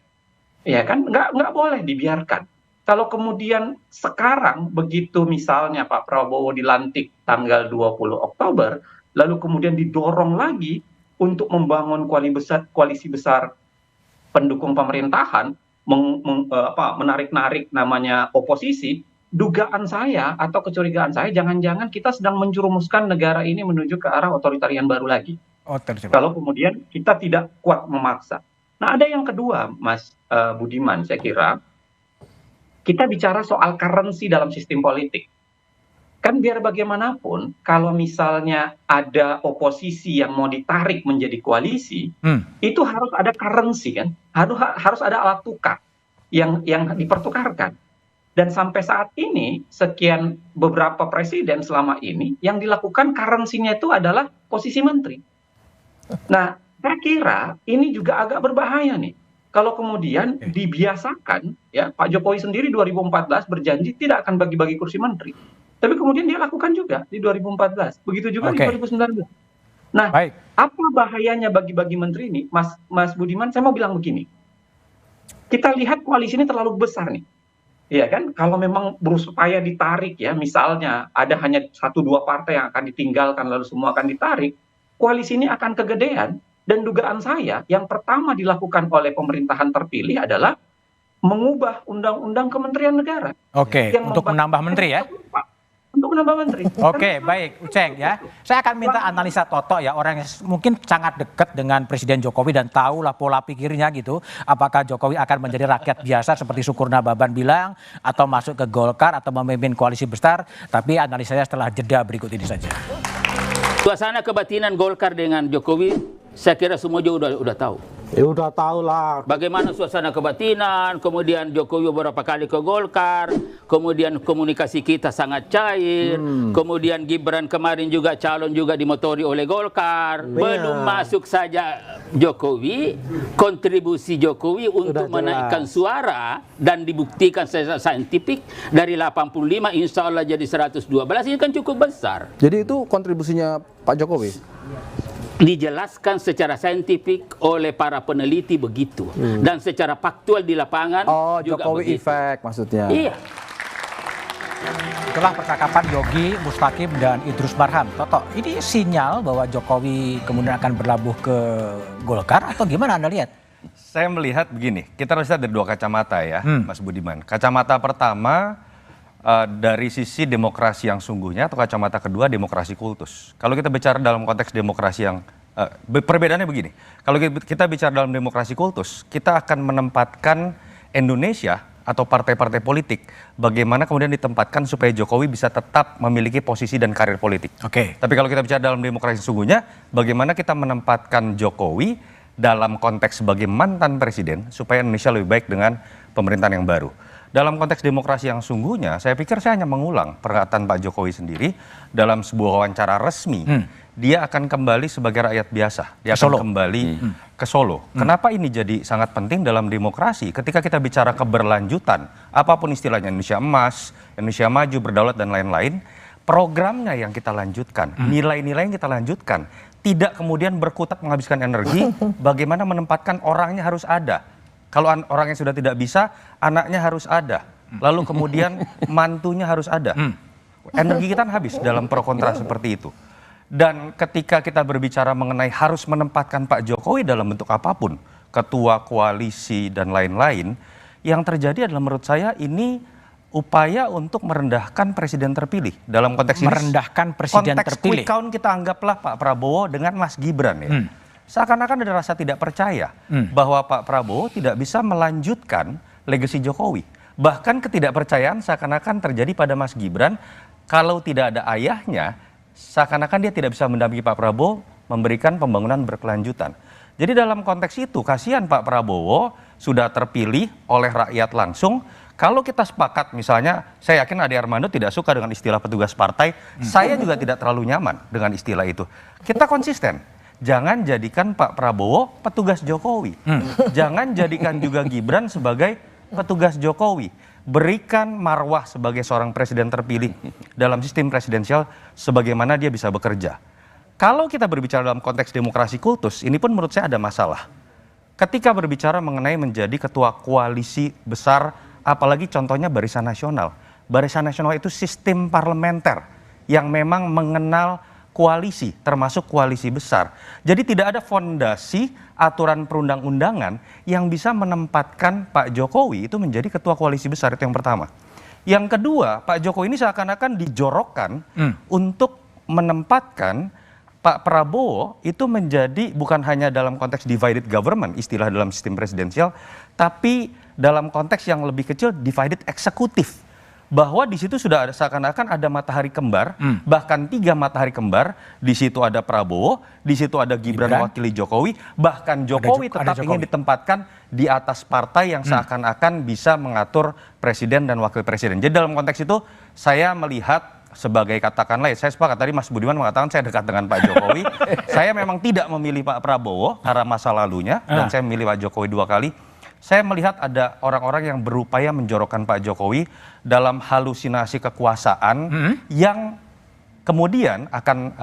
M: Ya kan, nggak boleh dibiarkan. Kalau kemudian sekarang begitu misalnya Pak Prabowo dilantik tanggal 20 Oktober, lalu kemudian didorong lagi untuk membangun koalisi besar pendukung pemerintahan, menarik-narik namanya oposisi, dugaan saya atau kecurigaan saya, jangan-jangan kita sedang menjerumuskan negara ini menuju ke arah otoritarian baru lagi. Kalau kemudian kita tidak kuat memaksa. Nah, ada yang kedua, Mas Budiman, saya kira, kita bicara soal currency dalam sistem politik. Kan biar bagaimanapun, kalau misalnya ada oposisi yang mau ditarik menjadi koalisi, itu harus ada currency kan, harus ada alat tukar yang dipertukarkan. Dan sampai saat ini, sekian beberapa presiden selama ini, yang dilakukan currency-nya itu adalah posisi menteri. Nah, saya kira ini juga agak berbahaya nih. Kalau kemudian dibiasakan, ya Pak Jokowi sendiri 2014 berjanji tidak akan bagi-bagi kursi menteri. Tapi kemudian dia lakukan juga di 2014. Begitu juga di 2019. Nah, apa bahayanya bagi-bagi menteri ini? Mas Budiman, saya mau bilang begini. Kita lihat koalisi ini terlalu besar nih. Ya kan, kalau memang berupaya ditarik ya, misalnya ada hanya 1-2 partai yang akan ditinggalkan lalu semua akan ditarik, koalisi ini akan kegedean. Dan dugaan saya yang pertama dilakukan oleh pemerintahan terpilih adalah mengubah undang-undang Kementerian Negara.
A: Untuk menambah menteri ya?
M: Untuk menambah menteri.
A: Baik, Uceng ya. Saya akan minta analisa Toto ya, orang yang mungkin sangat dekat dengan Presiden Jokowi dan tahulah pola pikirnya gitu. Apakah Jokowi akan menjadi rakyat biasa seperti Sukurna Baban bilang, atau masuk ke Golkar atau memimpin koalisi besar. Tapi analisanya setelah jeda berikut ini saja.
N: Suasana kebatinan Golkar dengan Jokowi, saya kira semua juga udah tahu.
O: Udah tahu lah.
N: Bagaimana suasana kebatinan, kemudian Jokowi beberapa kali ke Golkar, kemudian komunikasi kita sangat cair, kemudian Gibran kemarin juga calon juga dimotori oleh Golkar. Belum masuk saja Jokowi, kontribusi Jokowi untuk menaikkan suara dan dibuktikan secara saintifik dari 85 insya Allah jadi 112, ini kan cukup besar.
O: Jadi itu kontribusinya Pak Jokowi?
N: Dijelaskan secara saintifik oleh para peneliti begitu, dan secara faktual di lapangan juga
O: Jokowi
N: begitu.
O: efek maksudnya.
N: Iya.
A: Itulah percakapan Yogi, Mustaqim, dan Idrus Marham. Toto, ini sinyal bahwa Jokowi kemudian akan berlabuh ke Golkar atau gimana Anda lihat?
P: Saya melihat begini, kita harus lihat dari dua kacamata ya, Mas Budiman. Kacamata pertama dari sisi demokrasi yang sungguhnya, atau kacamata kedua demokrasi kultus. Kalau kita bicara dalam konteks demokrasi yang perbedaannya begini, kalau kita bicara dalam demokrasi kultus, kita akan menempatkan Indonesia atau partai-partai politik bagaimana kemudian ditempatkan supaya Jokowi bisa tetap memiliki posisi dan karir politik. Tapi kalau kita bicara dalam demokrasi sungguhnya, bagaimana kita menempatkan Jokowi dalam konteks sebagai mantan presiden supaya Indonesia lebih baik dengan pemerintahan yang baru. Dalam konteks demokrasi yang sungguhnya, saya pikir saya hanya mengulang perkataan Pak Jokowi sendiri dalam sebuah wawancara resmi. Dia akan kembali sebagai rakyat biasa. Dia akan kembali ke Solo. Kenapa ini jadi sangat penting dalam demokrasi? Ketika kita bicara keberlanjutan, apapun istilahnya, Indonesia Emas, Indonesia Maju, Berdaulat, dan lain-lain, programnya yang kita lanjutkan, nilai-nilai yang kita lanjutkan, tidak kemudian berkutat menghabiskan energi, bagaimana menempatkan orangnya harus ada. Kalau orang yang sudah tidak bisa, anaknya harus ada. Lalu kemudian mantunya harus ada. Energi kita habis dalam pro kontra seperti itu. Dan ketika kita berbicara mengenai harus menempatkan Pak Jokowi dalam bentuk apapun, ketua koalisi dan lain-lain, yang terjadi adalah menurut saya ini upaya untuk merendahkan presiden terpilih. Dalam konteks ini,
A: merendahkan presiden
P: konteks
A: terpilih.
P: quick count kita anggaplah Pak Prabowo dengan Mas Gibran ya. Seakan-akan ada rasa tidak percaya bahwa Pak Prabowo tidak bisa melanjutkan legasi Jokowi. Bahkan ketidakpercayaan seakan-akan terjadi pada Mas Gibran, kalau tidak ada ayahnya, seakan-akan dia tidak bisa mendampingi Pak Prabowo memberikan pembangunan berkelanjutan. Jadi dalam konteks itu, kasihan Pak Prabowo sudah terpilih oleh rakyat langsung. Kalau kita sepakat misalnya, saya yakin Ade Armando tidak suka dengan istilah petugas partai, saya juga tidak terlalu nyaman dengan istilah itu. Kita konsisten, jangan jadikan Pak Prabowo petugas Jokowi. Jangan jadikan juga Gibran sebagai petugas Jokowi. Berikan marwah sebagai seorang presiden terpilih dalam sistem presidensial sebagaimana dia bisa bekerja. Kalau kita berbicara dalam konteks demokrasi kultus, ini pun menurut saya ada masalah. Ketika berbicara mengenai menjadi ketua koalisi besar, apalagi contohnya Barisan Nasional. Barisan Nasional itu sistem parlementer yang memang mengenal koalisi, termasuk koalisi besar. Jadi tidak ada fondasi aturan perundang-undangan yang bisa menempatkan Pak Jokowi itu menjadi ketua koalisi besar, itu yang pertama. Yang kedua, Pak Jokowi ini seakan-akan dijorokkan untuk menempatkan Pak Prabowo itu menjadi bukan hanya dalam konteks divided government, istilah dalam sistem presidensial, tapi dalam konteks yang lebih kecil divided eksekutif. Bahwa di situ sudah ada seakan-akan ada matahari kembar, bahkan 3 matahari kembar. Di situ ada Prabowo, di situ ada Gibran wakili Jokowi, bahkan Jokowi tetap ingin ditempatkan di atas partai yang seakan-akan bisa mengatur presiden dan wakil presiden. Jadi dalam konteks itu saya melihat sebagai katakanlah, saya sepakat tadi Mas Budiman mengatakan saya dekat dengan Pak Jokowi. Saya memang tidak memilih Pak Prabowo karena masa lalunya, dan saya memilih Pak Jokowi 2 kali. Saya melihat ada orang-orang yang berupaya menjorokkan Pak Jokowi dalam halusinasi kekuasaan yang kemudian akan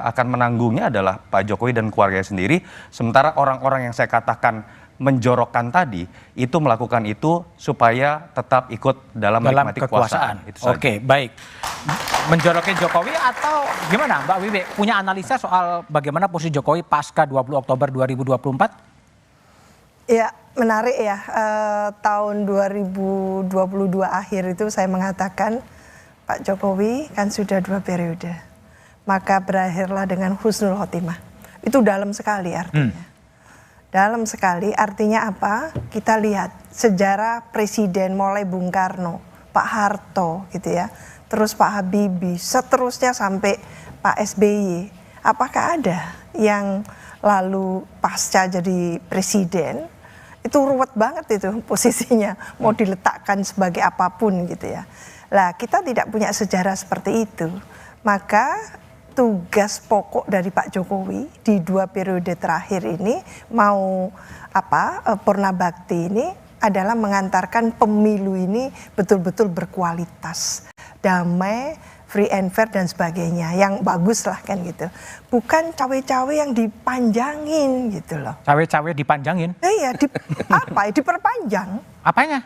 P: akan menanggungnya adalah Pak Jokowi dan keluarganya sendiri. Sementara orang-orang yang saya katakan menjorokkan tadi itu melakukan itu supaya tetap ikut dalam menikmati kekuasaan.
A: Oke, baik. Menjorokin Jokowi atau gimana Mbak Wiwi? Punya analisa soal bagaimana posisi Jokowi pasca 20 Oktober 2024?
Q: Ya, menarik ya. Tahun 2022 akhir itu saya mengatakan Pak Jokowi kan sudah 2 periode. Maka berakhirlah dengan husnul khotimah. Itu dalam sekali artinya. Dalam sekali artinya apa? Kita lihat sejarah presiden mulai Bung Karno, Pak Harto gitu ya. Terus Pak Habibie, seterusnya sampai Pak SBY. Apakah ada yang lalu pasca jadi presiden itu ruwet banget itu posisinya, mau diletakkan sebagai apapun gitu ya. Lah kita tidak punya sejarah seperti itu. Maka tugas pokok dari Pak Jokowi di 2 periode terakhir ini mau Purna Bakti ini adalah mengantarkan pemilu ini betul-betul berkualitas, damai, free and fair dan sebagainya, yang bagus lah kan gitu. Bukan cawe-cawe yang dipanjangin gitu loh.
A: Cawe-cawe dipanjangin?
Q: Iya, diperpanjang.
A: Apanya?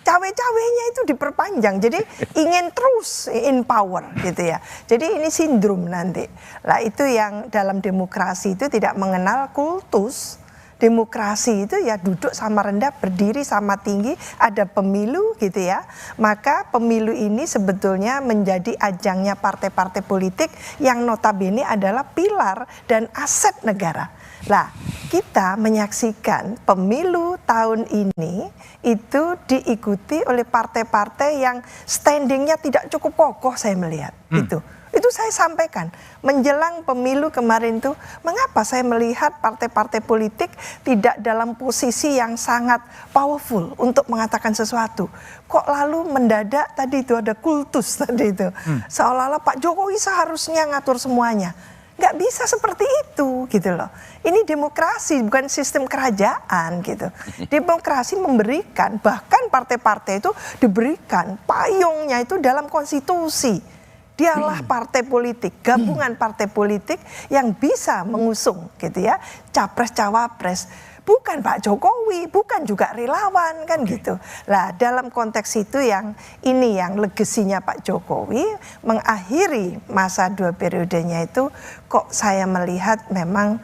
Q: Cawe-cawenya itu diperpanjang, jadi ingin terus in power gitu ya. Jadi ini sindrom nanti. Lah itu yang dalam demokrasi itu tidak mengenal kultus. Demokrasi itu ya duduk sama rendah, berdiri sama tinggi, ada pemilu gitu ya. Maka pemilu ini sebetulnya menjadi ajangnya partai-partai politik yang notabene adalah pilar dan aset negara. Lah, kita menyaksikan pemilu tahun ini itu diikuti oleh partai-partai yang standingnya tidak cukup kokoh, saya melihat itu. Itu saya sampaikan menjelang pemilu kemarin tuh, mengapa saya melihat partai-partai politik tidak dalam posisi yang sangat powerful untuk mengatakan sesuatu. Kok lalu mendadak tadi itu ada kultus tadi itu. Seolah-olah Pak Jokowi seharusnya ngatur semuanya. Nggak bisa seperti itu gitu loh. Ini demokrasi bukan sistem kerajaan gitu. Demokrasi memberikan, bahkan partai-partai itu diberikan payungnya itu dalam konstitusi. Dialah partai politik, gabungan partai politik yang bisa mengusung gitu ya, capres-cawapres. Bukan Pak Jokowi, bukan juga relawan kan gitu. Lah dalam konteks itu yang ini yang legasinya Pak Jokowi mengakhiri masa 2 periodenya itu kok saya melihat memang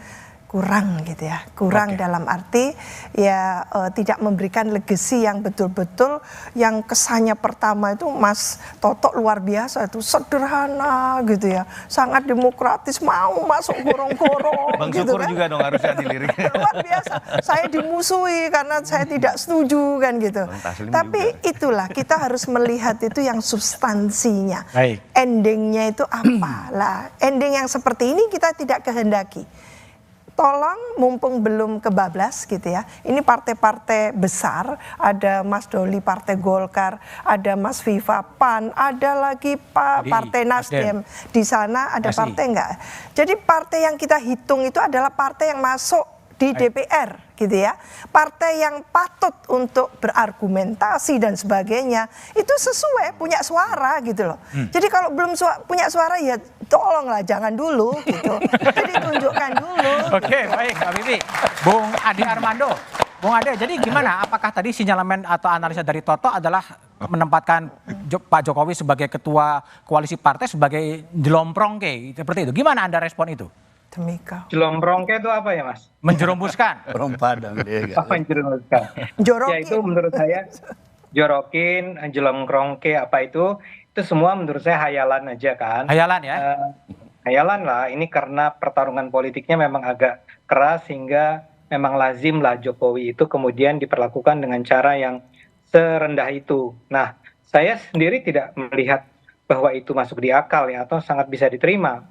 Q: kurang gitu ya, kurang dalam arti ya tidak memberikan legacy yang betul-betul yang kesannya pertama itu Mas Toto luar biasa itu sederhana gitu ya, sangat demokratis, mau masuk gorong-gorong.
P: Bang
Q: gitu
P: Syukur
Q: kan.
P: juga dong harusnya dilirik.
Q: Luar biasa, saya dimusuhi karena saya tidak setuju kan gitu. Tapi itulah kita harus melihat itu yang substansinya.
A: Baik.
Q: Endingnya itu apa lah? Ending yang seperti ini kita tidak kehendaki. Tolong mumpung belum kebablas gitu ya. Ini partai-partai besar, ada Mas Doli Partai Golkar, ada Mas Viva PAN, ada lagi Partai Nasdem. Di sana ada partai enggak? Jadi partai yang kita hitung itu adalah partai yang masuk di DPR gitu ya. Partai yang patut untuk berargumentasi dan sebagainya itu sesuai punya suara gitu loh. Jadi kalau belum punya suara ya tolonglah jangan dulu gitu. Jadi tunjukkan dulu.
A: Oke, baik Mbak Bibi. Bung Ade Armando. Bung Ade, jadi gimana? Apakah tadi sinyalemen atau analisa dari Toto adalah menempatkan Pak Jokowi sebagai ketua koalisi partai sebagai jelomprongke seperti itu? Gimana Anda respon itu?
I: Jelomprongke itu apa ya Mas?
A: Menjerumuskan.
L: Orang Padang dia.
I: Apa menjerumuskan? Ya itu menurut saya jorokin, jelomprongke apa itu semua menurut saya hayalan aja kan.
A: Hayalan ya?
I: Hayalan lah, ini karena pertarungan politiknya memang agak keras sehingga memang lazim lah Jokowi itu kemudian diperlakukan dengan cara yang serendah itu. Nah, saya sendiri tidak melihat bahwa itu masuk di akal ya atau sangat bisa diterima.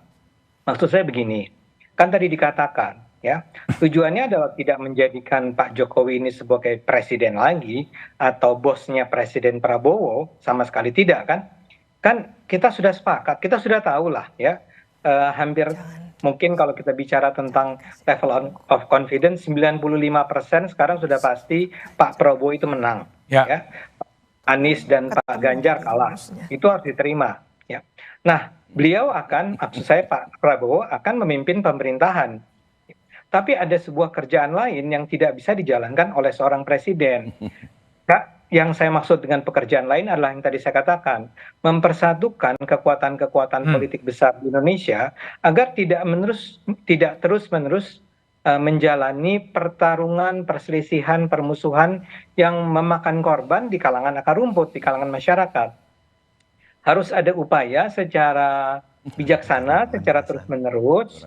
I: Maksud saya begini. Kan tadi dikatakan ya, tujuannya adalah tidak menjadikan Pak Jokowi ini sebagai presiden lagi atau bosnya Presiden Prabowo, sama sekali tidak kan. Kan kita sudah sepakat, kita sudah tahu lah ya, hampir mungkin kalau kita bicara tentang level of confidence 95% sekarang sudah pasti Pak Prabowo itu menang ya. Anies dan Pak Ganjar kalah, itu harus diterima ya. Nah, beliau akan, maksud saya Pak Prabowo akan memimpin pemerintahan. Tapi ada sebuah kerjaan lain yang tidak bisa dijalankan oleh seorang presiden. Yang saya maksud dengan pekerjaan lain adalah yang tadi saya katakan, mempersatukan kekuatan-kekuatan politik besar di Indonesia agar tidak terus-menerus menjalani pertarungan, perselisihan, permusuhan yang memakan korban di kalangan akar rumput, di kalangan masyarakat. Harus ada upaya secara bijaksana, secara terus-menerus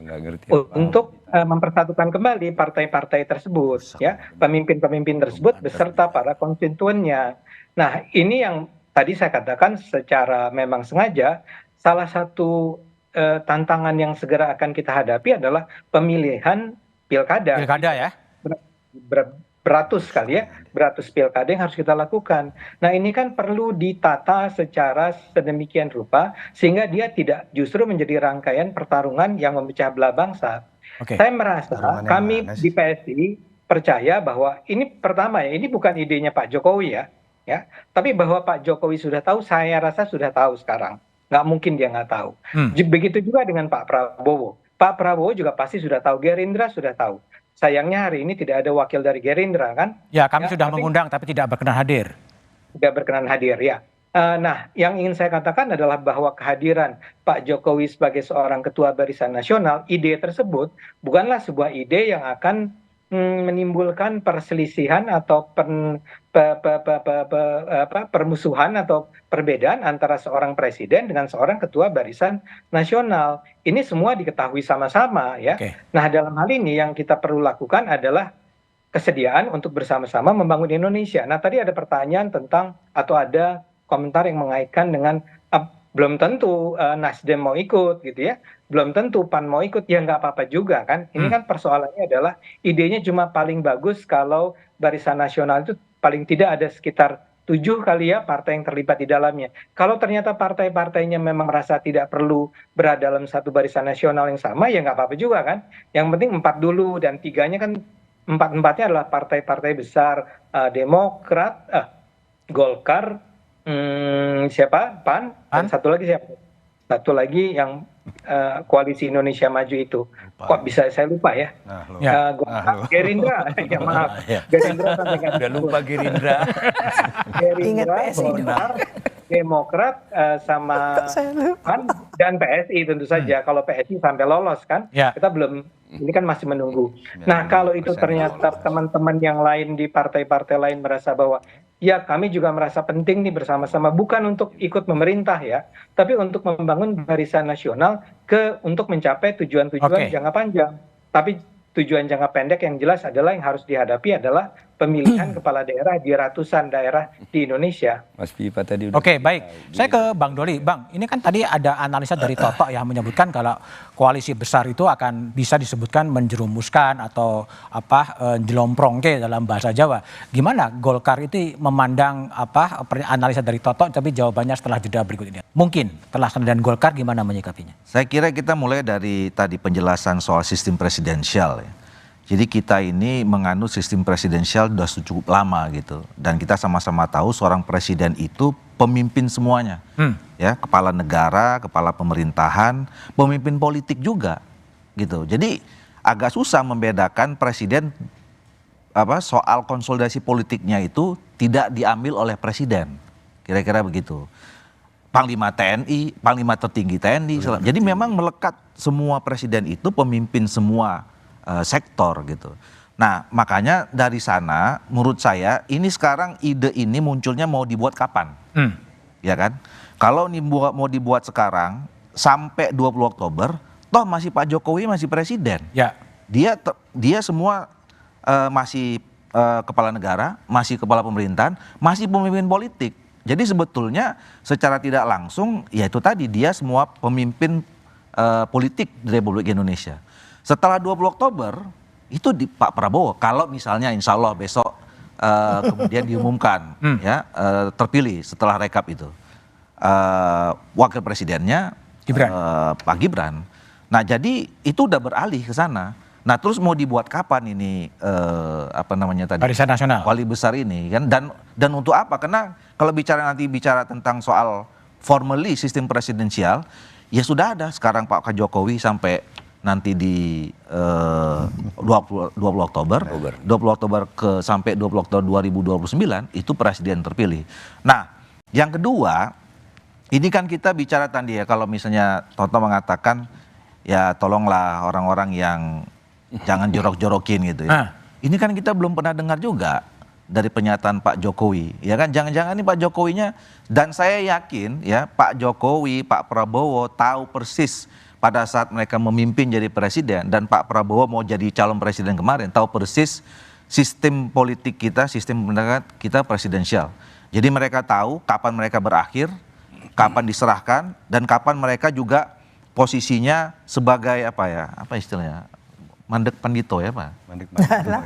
I: untuk mempersatukan kembali partai-partai tersebut, ya, pemimpin-pemimpin tersebut beserta para konstituennya. Nah, ini yang tadi saya katakan secara memang sengaja salah satu tantangan yang segera akan kita hadapi adalah pemilihan pilkada.
A: Pilkada ya.
I: Beratus kali ya, beratus pilkada yang harus kita lakukan. Nah, ini kan perlu ditata secara sedemikian rupa sehingga dia tidak justru menjadi rangkaian pertarungan yang memecah belah bangsa. Saya merasa kami di PSI percaya bahwa ini pertama ya, ini bukan idenya Pak Jokowi ya, tapi bahwa Pak Jokowi sudah tahu, saya rasa sudah tahu sekarang. Nggak mungkin dia nggak tahu. Begitu juga dengan Pak Prabowo. Pak Prabowo juga pasti sudah tahu, Gerindra sudah tahu. Sayangnya hari ini tidak ada wakil dari Gerindra kan?
A: Ya, kami sudah mengundang tapi tidak berkenan hadir.
I: Tidak berkenan hadir ya. Nah, yang ingin saya katakan adalah bahwa kehadiran Pak Jokowi sebagai seorang ketua Barisan Nasional, ide tersebut bukanlah sebuah ide yang akan menimbulkan perselisihan atau permusuhan atau perbedaan antara seorang presiden dengan seorang ketua Barisan Nasional. Ini semua diketahui sama-sama ya. Nah, dalam hal ini yang kita perlu lakukan adalah kesediaan untuk bersama-sama membangun Indonesia. Nah, tadi ada pertanyaan tentang atau ada komentar yang mengaitkan dengan belum tentu Nasdem mau ikut gitu ya, belum tentu PAN mau ikut, ya nggak apa-apa juga kan. Ini kan persoalannya adalah idenya cuma paling bagus kalau Barisan Nasional itu paling tidak ada sekitar 7 kali ya partai yang terlibat di dalamnya. Kalau ternyata partai-partainya memang merasa tidak perlu berada dalam satu Barisan Nasional yang sama, ya nggak apa-apa juga kan. Yang penting 4 dulu, dan 3-nya kan 4-4-nya adalah partai-partai besar, Demokrat, Golkar, siapa? PAN, dan satu lagi siapa? Satu lagi yang Koalisi Indonesia Maju itu. Kok bisa saya lupa ya? Gerindra, ya maaf. Gerindra sampai
K: udah lupa Gerindra.
I: Gerindra, Demokrat sama PAN dan PSI tentu saja. Kalau PSI sampai lolos kan, kita belum, ini kan masih menunggu. Nah, kalau itu ternyata teman-teman yang lain di partai-partai lain merasa bahwa ya kami juga merasa penting nih bersama-sama, bukan untuk ikut memerintah ya, tapi untuk membangun barisan nasional untuk mencapai tujuan-tujuan jangka panjang. Tapi tujuan jangka pendek yang jelas adalah yang harus dihadapi adalah pemilihan kepala daerah di ratusan daerah di Indonesia.
K: Mas Pipa tadi
A: Oke, baik. Saya ke Bang Doli. Bang, ini kan tadi ada analisa dari Toto yang menyebutkan kalau koalisi besar itu akan bisa disebutkan menjerumuskan atau jelomprong dalam bahasa Jawa. Gimana Golkar itu memandang analisa dari Toto, tapi jawabannya setelah jeda berikut ini. Mungkin setelah dan Golkar gimana menyikapinya?
J: Saya kira kita mulai dari tadi penjelasan soal sistem presidensial ya. Jadi kita ini menganut sistem presidensial sudah cukup lama gitu. Dan kita sama-sama tahu seorang presiden itu pemimpin semuanya. Ya, kepala negara, kepala pemerintahan, pemimpin politik juga gitu. Jadi agak susah membedakan presiden soal konsolidasi politiknya itu tidak diambil oleh presiden. Kira-kira begitu. Panglima TNI, Panglima tertinggi TNI. Jadi memang melekat semua presiden itu pemimpin semua sektor gitu. Nah, makanya dari sana menurut saya ini sekarang ide ini munculnya mau dibuat kapan? Ya kan? Kalau ini mau dibuat sekarang sampai 20 Oktober, toh masih Pak Jokowi masih presiden.
A: Ya.
J: Dia semua masih kepala negara, masih kepala pemerintahan, masih pemimpin politik. Jadi sebetulnya secara tidak langsung ya itu tadi dia semua pemimpin politik di Republik Indonesia. Setelah 20 Oktober itu di Pak Prabowo kalau misalnya insya Allah besok kemudian diumumkan terpilih setelah rekap itu wakil presidennya Pak Gibran. Nah jadi itu udah beralih ke sana. Nah terus mau dibuat kapan ini
A: Barisan Nasional
J: koalisi besar ini kan dan untuk apa? Karena kalau bicara tentang soal formally sistem presidensial ya sudah ada sekarang Pak Jokowi sampai nanti di 20 Oktober sampai 20 Oktober 2029 itu presiden terpilih. Nah, yang kedua, ini kan kita bicara tadi ya kalau misalnya Toto mengatakan ya tolonglah orang-orang yang jangan jorok-jorokin gitu ya. Ini kan kita belum pernah dengar juga dari pernyataan Pak Jokowi, ya kan? Jangan-jangan ini Pak Jokowinya dan saya yakin ya Pak Jokowi, Pak Prabowo tahu persis pada saat mereka memimpin jadi presiden dan Pak Prabowo mau jadi calon presiden kemarin tahu persis sistem politik kita, sistem pemerintahan kita presidensial. Jadi mereka tahu kapan mereka berakhir, kapan diserahkan dan kapan mereka juga posisinya sebagai apa istilahnya? Mandek pandito ya Pak?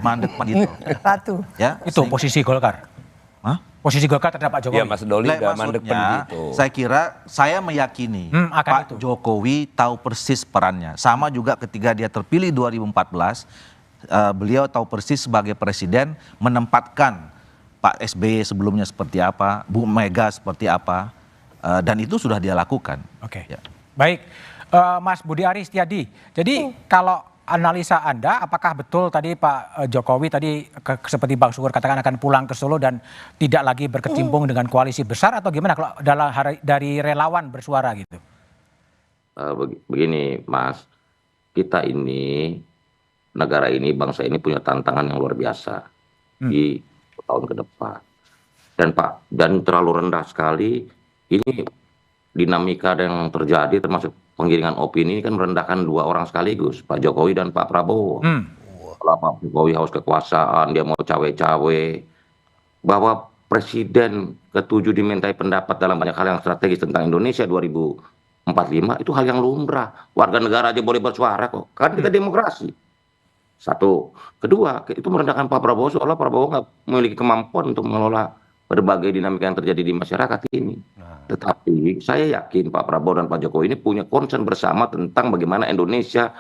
J: Mandek pandito.
Q: Ratu.
J: Ya,
A: itu posisi Golkar. Posisi Golkar terhadap Pak Jokowi.
K: Ya Mas Doli udah mandek pendito.
J: Saya kira saya meyakini Pak Jokowi tahu persis perannya. Sama juga ketika dia terpilih 2014, beliau tahu persis sebagai presiden menempatkan Pak SBY sebelumnya seperti apa, Bu Mega seperti apa, dan itu sudah dia lakukan.
A: Oke. Ya. Baik, Mas Budi Aris Setiadi. Jadi kalau analisa Anda, apakah betul tadi Pak Jokowi tadi seperti Bang Sukur katakan akan pulang ke Solo dan tidak lagi berkecimpung dengan koalisi besar atau gimana kalau dari relawan bersuara gitu?
H: Begini Mas, kita ini, negara ini, bangsa ini punya tantangan yang luar biasa di tahun ke depan. Dan terlalu rendah sekali ini dinamika yang terjadi termasuk penggiringan opini kan merendahkan dua orang sekaligus, Pak Jokowi dan Pak Prabowo. Kalau Pak Jokowi haus kekuasaan, dia mau cawe-cawe, bahwa Presiden ke-7 dimintai pendapat dalam banyak hal yang strategis tentang Indonesia 2045, itu hal yang lumrah. Warga negara aja boleh bersuara kok, kan kita demokrasi. Satu. Kedua, itu merendahkan Pak Prabowo, seolah Pak Prabowo nggak memiliki kemampuan untuk mengelola berbagai dinamika yang terjadi di masyarakat ini. Tetapi saya yakin Pak Prabowo dan Pak Jokowi ini punya concern bersama tentang bagaimana Indonesia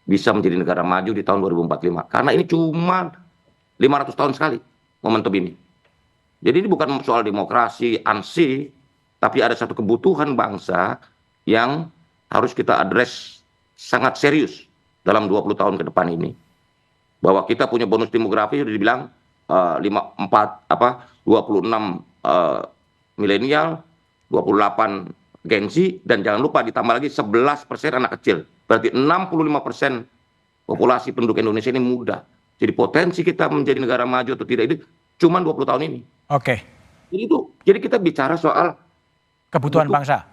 H: bisa menjadi negara maju di tahun 2045. Karena ini cuma 500 tahun sekali momentum ini. Jadi ini bukan soal demokrasi, ansi, tapi ada satu kebutuhan bangsa yang harus kita address sangat serius dalam 20 tahun ke depan ini. Bahwa kita punya bonus demografi sudah dibilang 26 milenial, 28 gengsi, dan jangan lupa ditambah lagi 11% anak kecil. Berarti 65% populasi penduduk Indonesia ini muda. Jadi potensi kita menjadi negara maju atau tidak itu cuma 20 tahun ini.
A: Oke.
H: Jadi kita bicara soal
A: kebutuhan bangsa.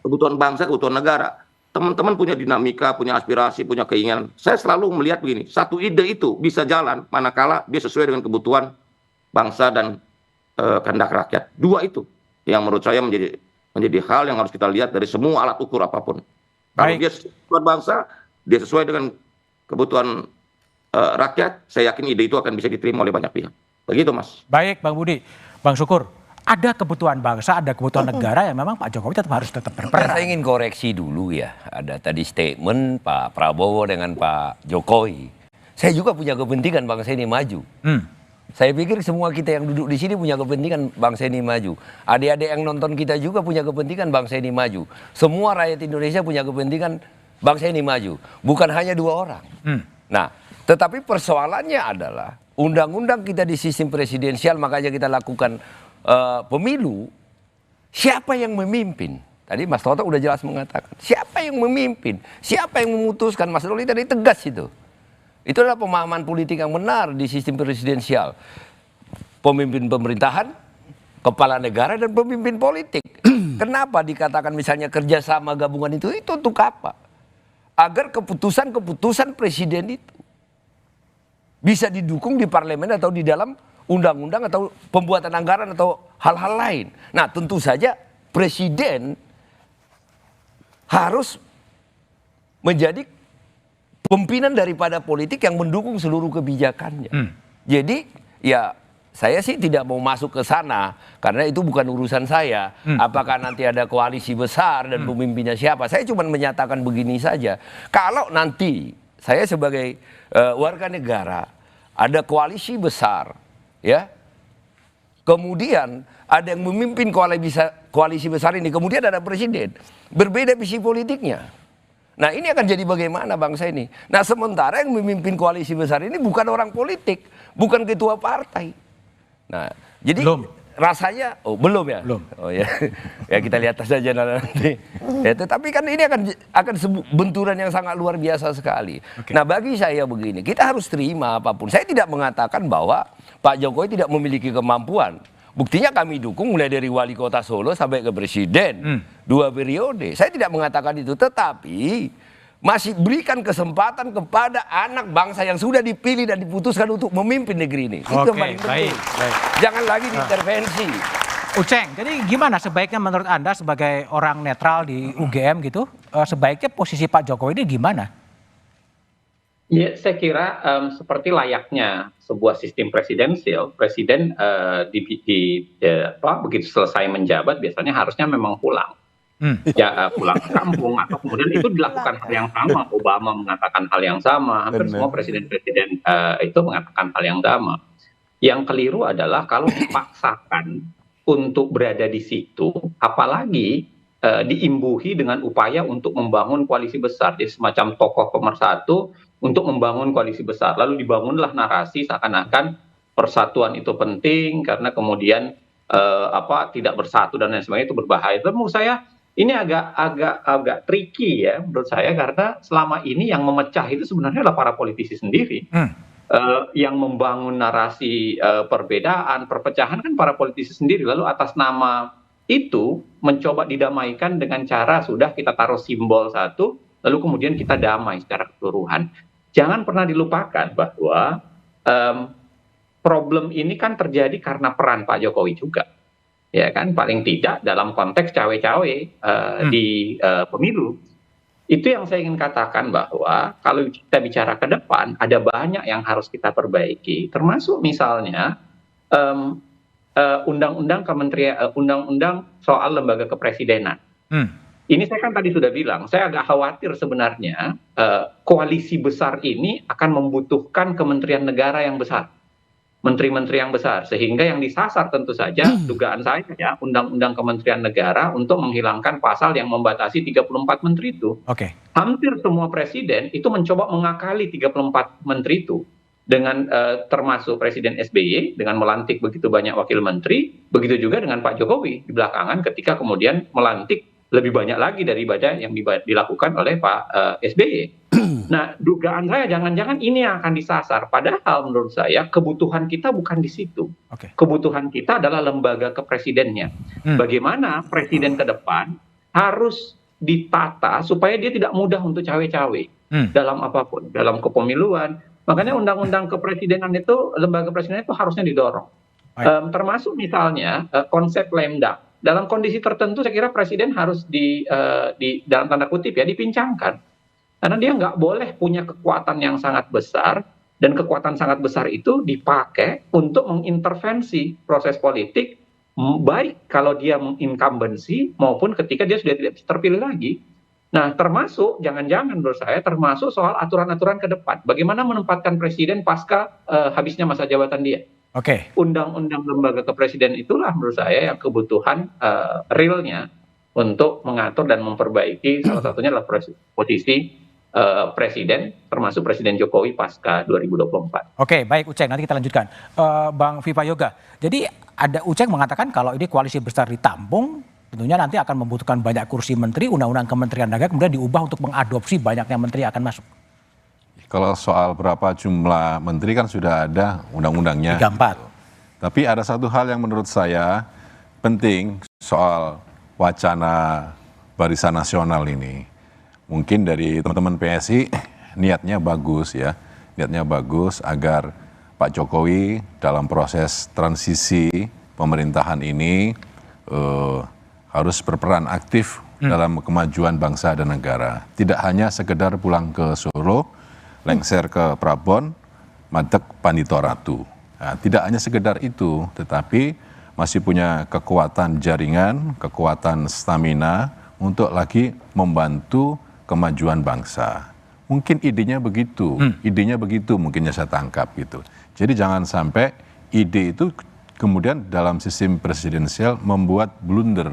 H: Kebutuhan bangsa, kebutuhan negara. Teman-teman punya dinamika, punya aspirasi, punya keinginan. Saya selalu melihat begini, satu ide itu bisa jalan manakala dia sesuai dengan kebutuhan bangsa dan kehendak rakyat. Dua itu yang menurut saya menjadi hal yang harus kita lihat dari semua alat ukur apapun. Kalau dia sesuai bangsa, dia sesuai dengan kebutuhan rakyat, saya yakin ide itu akan bisa diterima oleh banyak pihak. Begitu, Mas.
A: Baik, Bang Budi. Bang Syukur, ada kebutuhan bangsa, ada kebutuhan negara yang memang Pak Jokowi harus tetap berperan.
K: Saya ingin koreksi dulu ya. Ada tadi statement Pak Prabowo dengan Pak Jokowi. Saya juga punya kepentingan bangsa ini maju. Saya pikir semua kita yang duduk di sini punya kepentingan bangsa ini maju. Adik-adik yang nonton kita juga punya kepentingan bangsa ini maju. Semua rakyat Indonesia punya kepentingan bangsa ini maju. Bukan hanya dua orang. Nah, tetapi persoalannya adalah undang-undang kita di sistem presidensial, makanya kita lakukan pemilu. Siapa yang memimpin? Tadi Mas Toto udah jelas mengatakan. Siapa yang memimpin? Siapa yang memutuskan? Mas Doli tadi tegas itu. Itu adalah pemahaman politik yang benar di sistem presidensial. Pemimpin pemerintahan, kepala negara, dan pemimpin politik. Kenapa dikatakan misalnya kerjasama gabungan itu untuk apa? Agar keputusan-keputusan presiden itu bisa didukung di parlemen atau di dalam undang-undang atau pembuatan anggaran atau hal-hal lain. Nah, tentu saja presiden harus menjadi pimpinan daripada politik yang mendukung seluruh kebijakannya. Jadi ya saya sih tidak mau masuk ke sana karena itu bukan urusan saya. Apakah nanti ada koalisi besar dan pemimpinnya siapa? Saya cuma menyatakan begini saja. Kalau nanti saya sebagai warga negara ada koalisi besar, ya, kemudian ada yang memimpin koalisi besar ini, kemudian ada presiden, berbeda visi politiknya. Nah, ini akan jadi bagaimana bangsa ini. Nah, sementara yang memimpin koalisi besar ini bukan orang politik, bukan ketua partai. Nah, jadi rasanya belum ya. Oh ya, ya kita lihat saja nanti. Ya, tetapi kan ini akan benturan yang sangat luar biasa sekali. Nah, bagi saya begini, kita harus terima apapun. Saya tidak mengatakan bahwa Pak Jokowi tidak memiliki kemampuan. Buktinya kami dukung mulai dari wali kota Solo sampai ke presiden 2 periode. Saya tidak mengatakan itu, tetapi masih berikan kesempatan kepada anak bangsa yang sudah dipilih dan diputuskan untuk memimpin negeri ini. Itu yang paling penting. Jangan lagi diintervensi.
A: Uceng, jadi gimana sebaiknya menurut Anda sebagai orang netral di UGM gitu, sebaiknya posisi Pak Jokowi ini gimana?
M: Ya, saya kira seperti layaknya sebuah sistem presidensial, presiden begitu selesai menjabat biasanya harusnya memang pulang, pulang ke kampung atau kemudian itu dilakukan hal yang sama. Obama mengatakan hal yang sama, hampir semua presiden-presiden itu mengatakan hal yang sama. Yang keliru adalah kalau dipaksakan untuk berada di situ, apalagi diimbuhi dengan upaya untuk membangun koalisi besar, jadi semacam tokoh pemersatu untuk membangun koalisi besar. Lalu dibangunlah narasi seakan-akan persatuan itu penting karena kemudian tidak bersatu dan lain sebagainya itu berbahaya. Tapi menurut saya ini agak tricky ya menurut saya, karena selama ini yang memecah itu sebenarnya adalah para politisi sendiri. Yang membangun narasi perbedaan, perpecahan kan para politisi sendiri. Lalu atas nama itu mencoba didamaikan dengan cara sudah kita taruh simbol satu, lalu kemudian kita damai secara keseluruhan. Jangan pernah dilupakan bahwa problem ini kan terjadi karena peran Pak Jokowi juga, ya kan, paling tidak dalam konteks cawe-cawe di pemilu. Itu yang saya ingin katakan bahwa kalau kita bicara ke depan ada banyak yang harus kita perbaiki, termasuk misalnya undang-undang soal lembaga kepresidenan. Ini saya kan tadi sudah bilang, saya agak khawatir sebenarnya koalisi besar ini akan membutuhkan kementerian negara yang besar, menteri-menteri yang besar, sehingga yang disasar tentu saja dugaan saya ya undang-undang kementerian negara untuk menghilangkan pasal yang membatasi 34 menteri itu. Hampir semua presiden itu mencoba mengakali 34 menteri itu. dengan termasuk Presiden SBY dengan melantik begitu banyak wakil menteri, begitu juga dengan Pak Jokowi di belakangan ketika kemudian melantik lebih banyak lagi daripada yang dilakukan oleh Pak SBY. Nah, dugaan saya jangan-jangan ini yang akan disasar. Padahal menurut saya kebutuhan kita bukan di situ. Kebutuhan kita adalah lembaga kepresidennya. Bagaimana presiden ke depan harus ditata supaya dia tidak mudah untuk cawe-cawe dalam apapun, dalam kepemiluan. Makanya undang-undang kepresidenan itu, lembaga kepresidenan itu harusnya didorong. Termasuk misalnya konsep lemdak. Dalam kondisi tertentu saya kira presiden harus di dalam tanda kutip ya dipincangkan. Karena dia nggak boleh punya kekuatan yang sangat besar, dan kekuatan sangat besar itu dipakai untuk mengintervensi proses politik, baik kalau dia menginkambensi maupun ketika dia sudah tidak terpilih lagi. Nah, termasuk jangan-jangan menurut saya termasuk soal aturan-aturan ke depan. Bagaimana menempatkan presiden pasca habisnya masa jabatan dia. Undang-undang lembaga kepresiden itulah menurut saya yang kebutuhan realnya untuk mengatur dan memperbaiki salah satunya adalah posisi presiden, termasuk Presiden Jokowi pasca 2024.
A: Oke, baik Uceng, nanti kita lanjutkan. Bang Viva Yoga, jadi ada Uceng mengatakan kalau ini koalisi besar ditampung, tentunya nanti akan membutuhkan banyak kursi menteri, undang-undang kementerian lembaga kemudian diubah untuk mengadopsi banyaknya menteri yang akan masuk.
G: Kalau soal berapa jumlah menteri kan sudah ada undang-undangnya.
A: 34.
G: Tapi ada satu hal yang menurut saya penting soal wacana Barisan Nasional ini. Mungkin dari teman-teman PSI niatnya bagus ya, niatnya bagus agar Pak Jokowi dalam proses transisi pemerintahan ini harus berperan aktif dalam kemajuan bangsa dan negara. Tidak hanya sekedar pulang ke Solo, lengser ke Prabon, madeg Pandito Ratu. Nah, tidak hanya sekedar itu, tetapi masih punya kekuatan jaringan, kekuatan stamina untuk lagi membantu kemajuan bangsa. Mungkin idenya begitu, mungkinnya saya tangkap gitu. Jadi jangan sampai ide itu kemudian dalam sistem presidensial membuat blunder.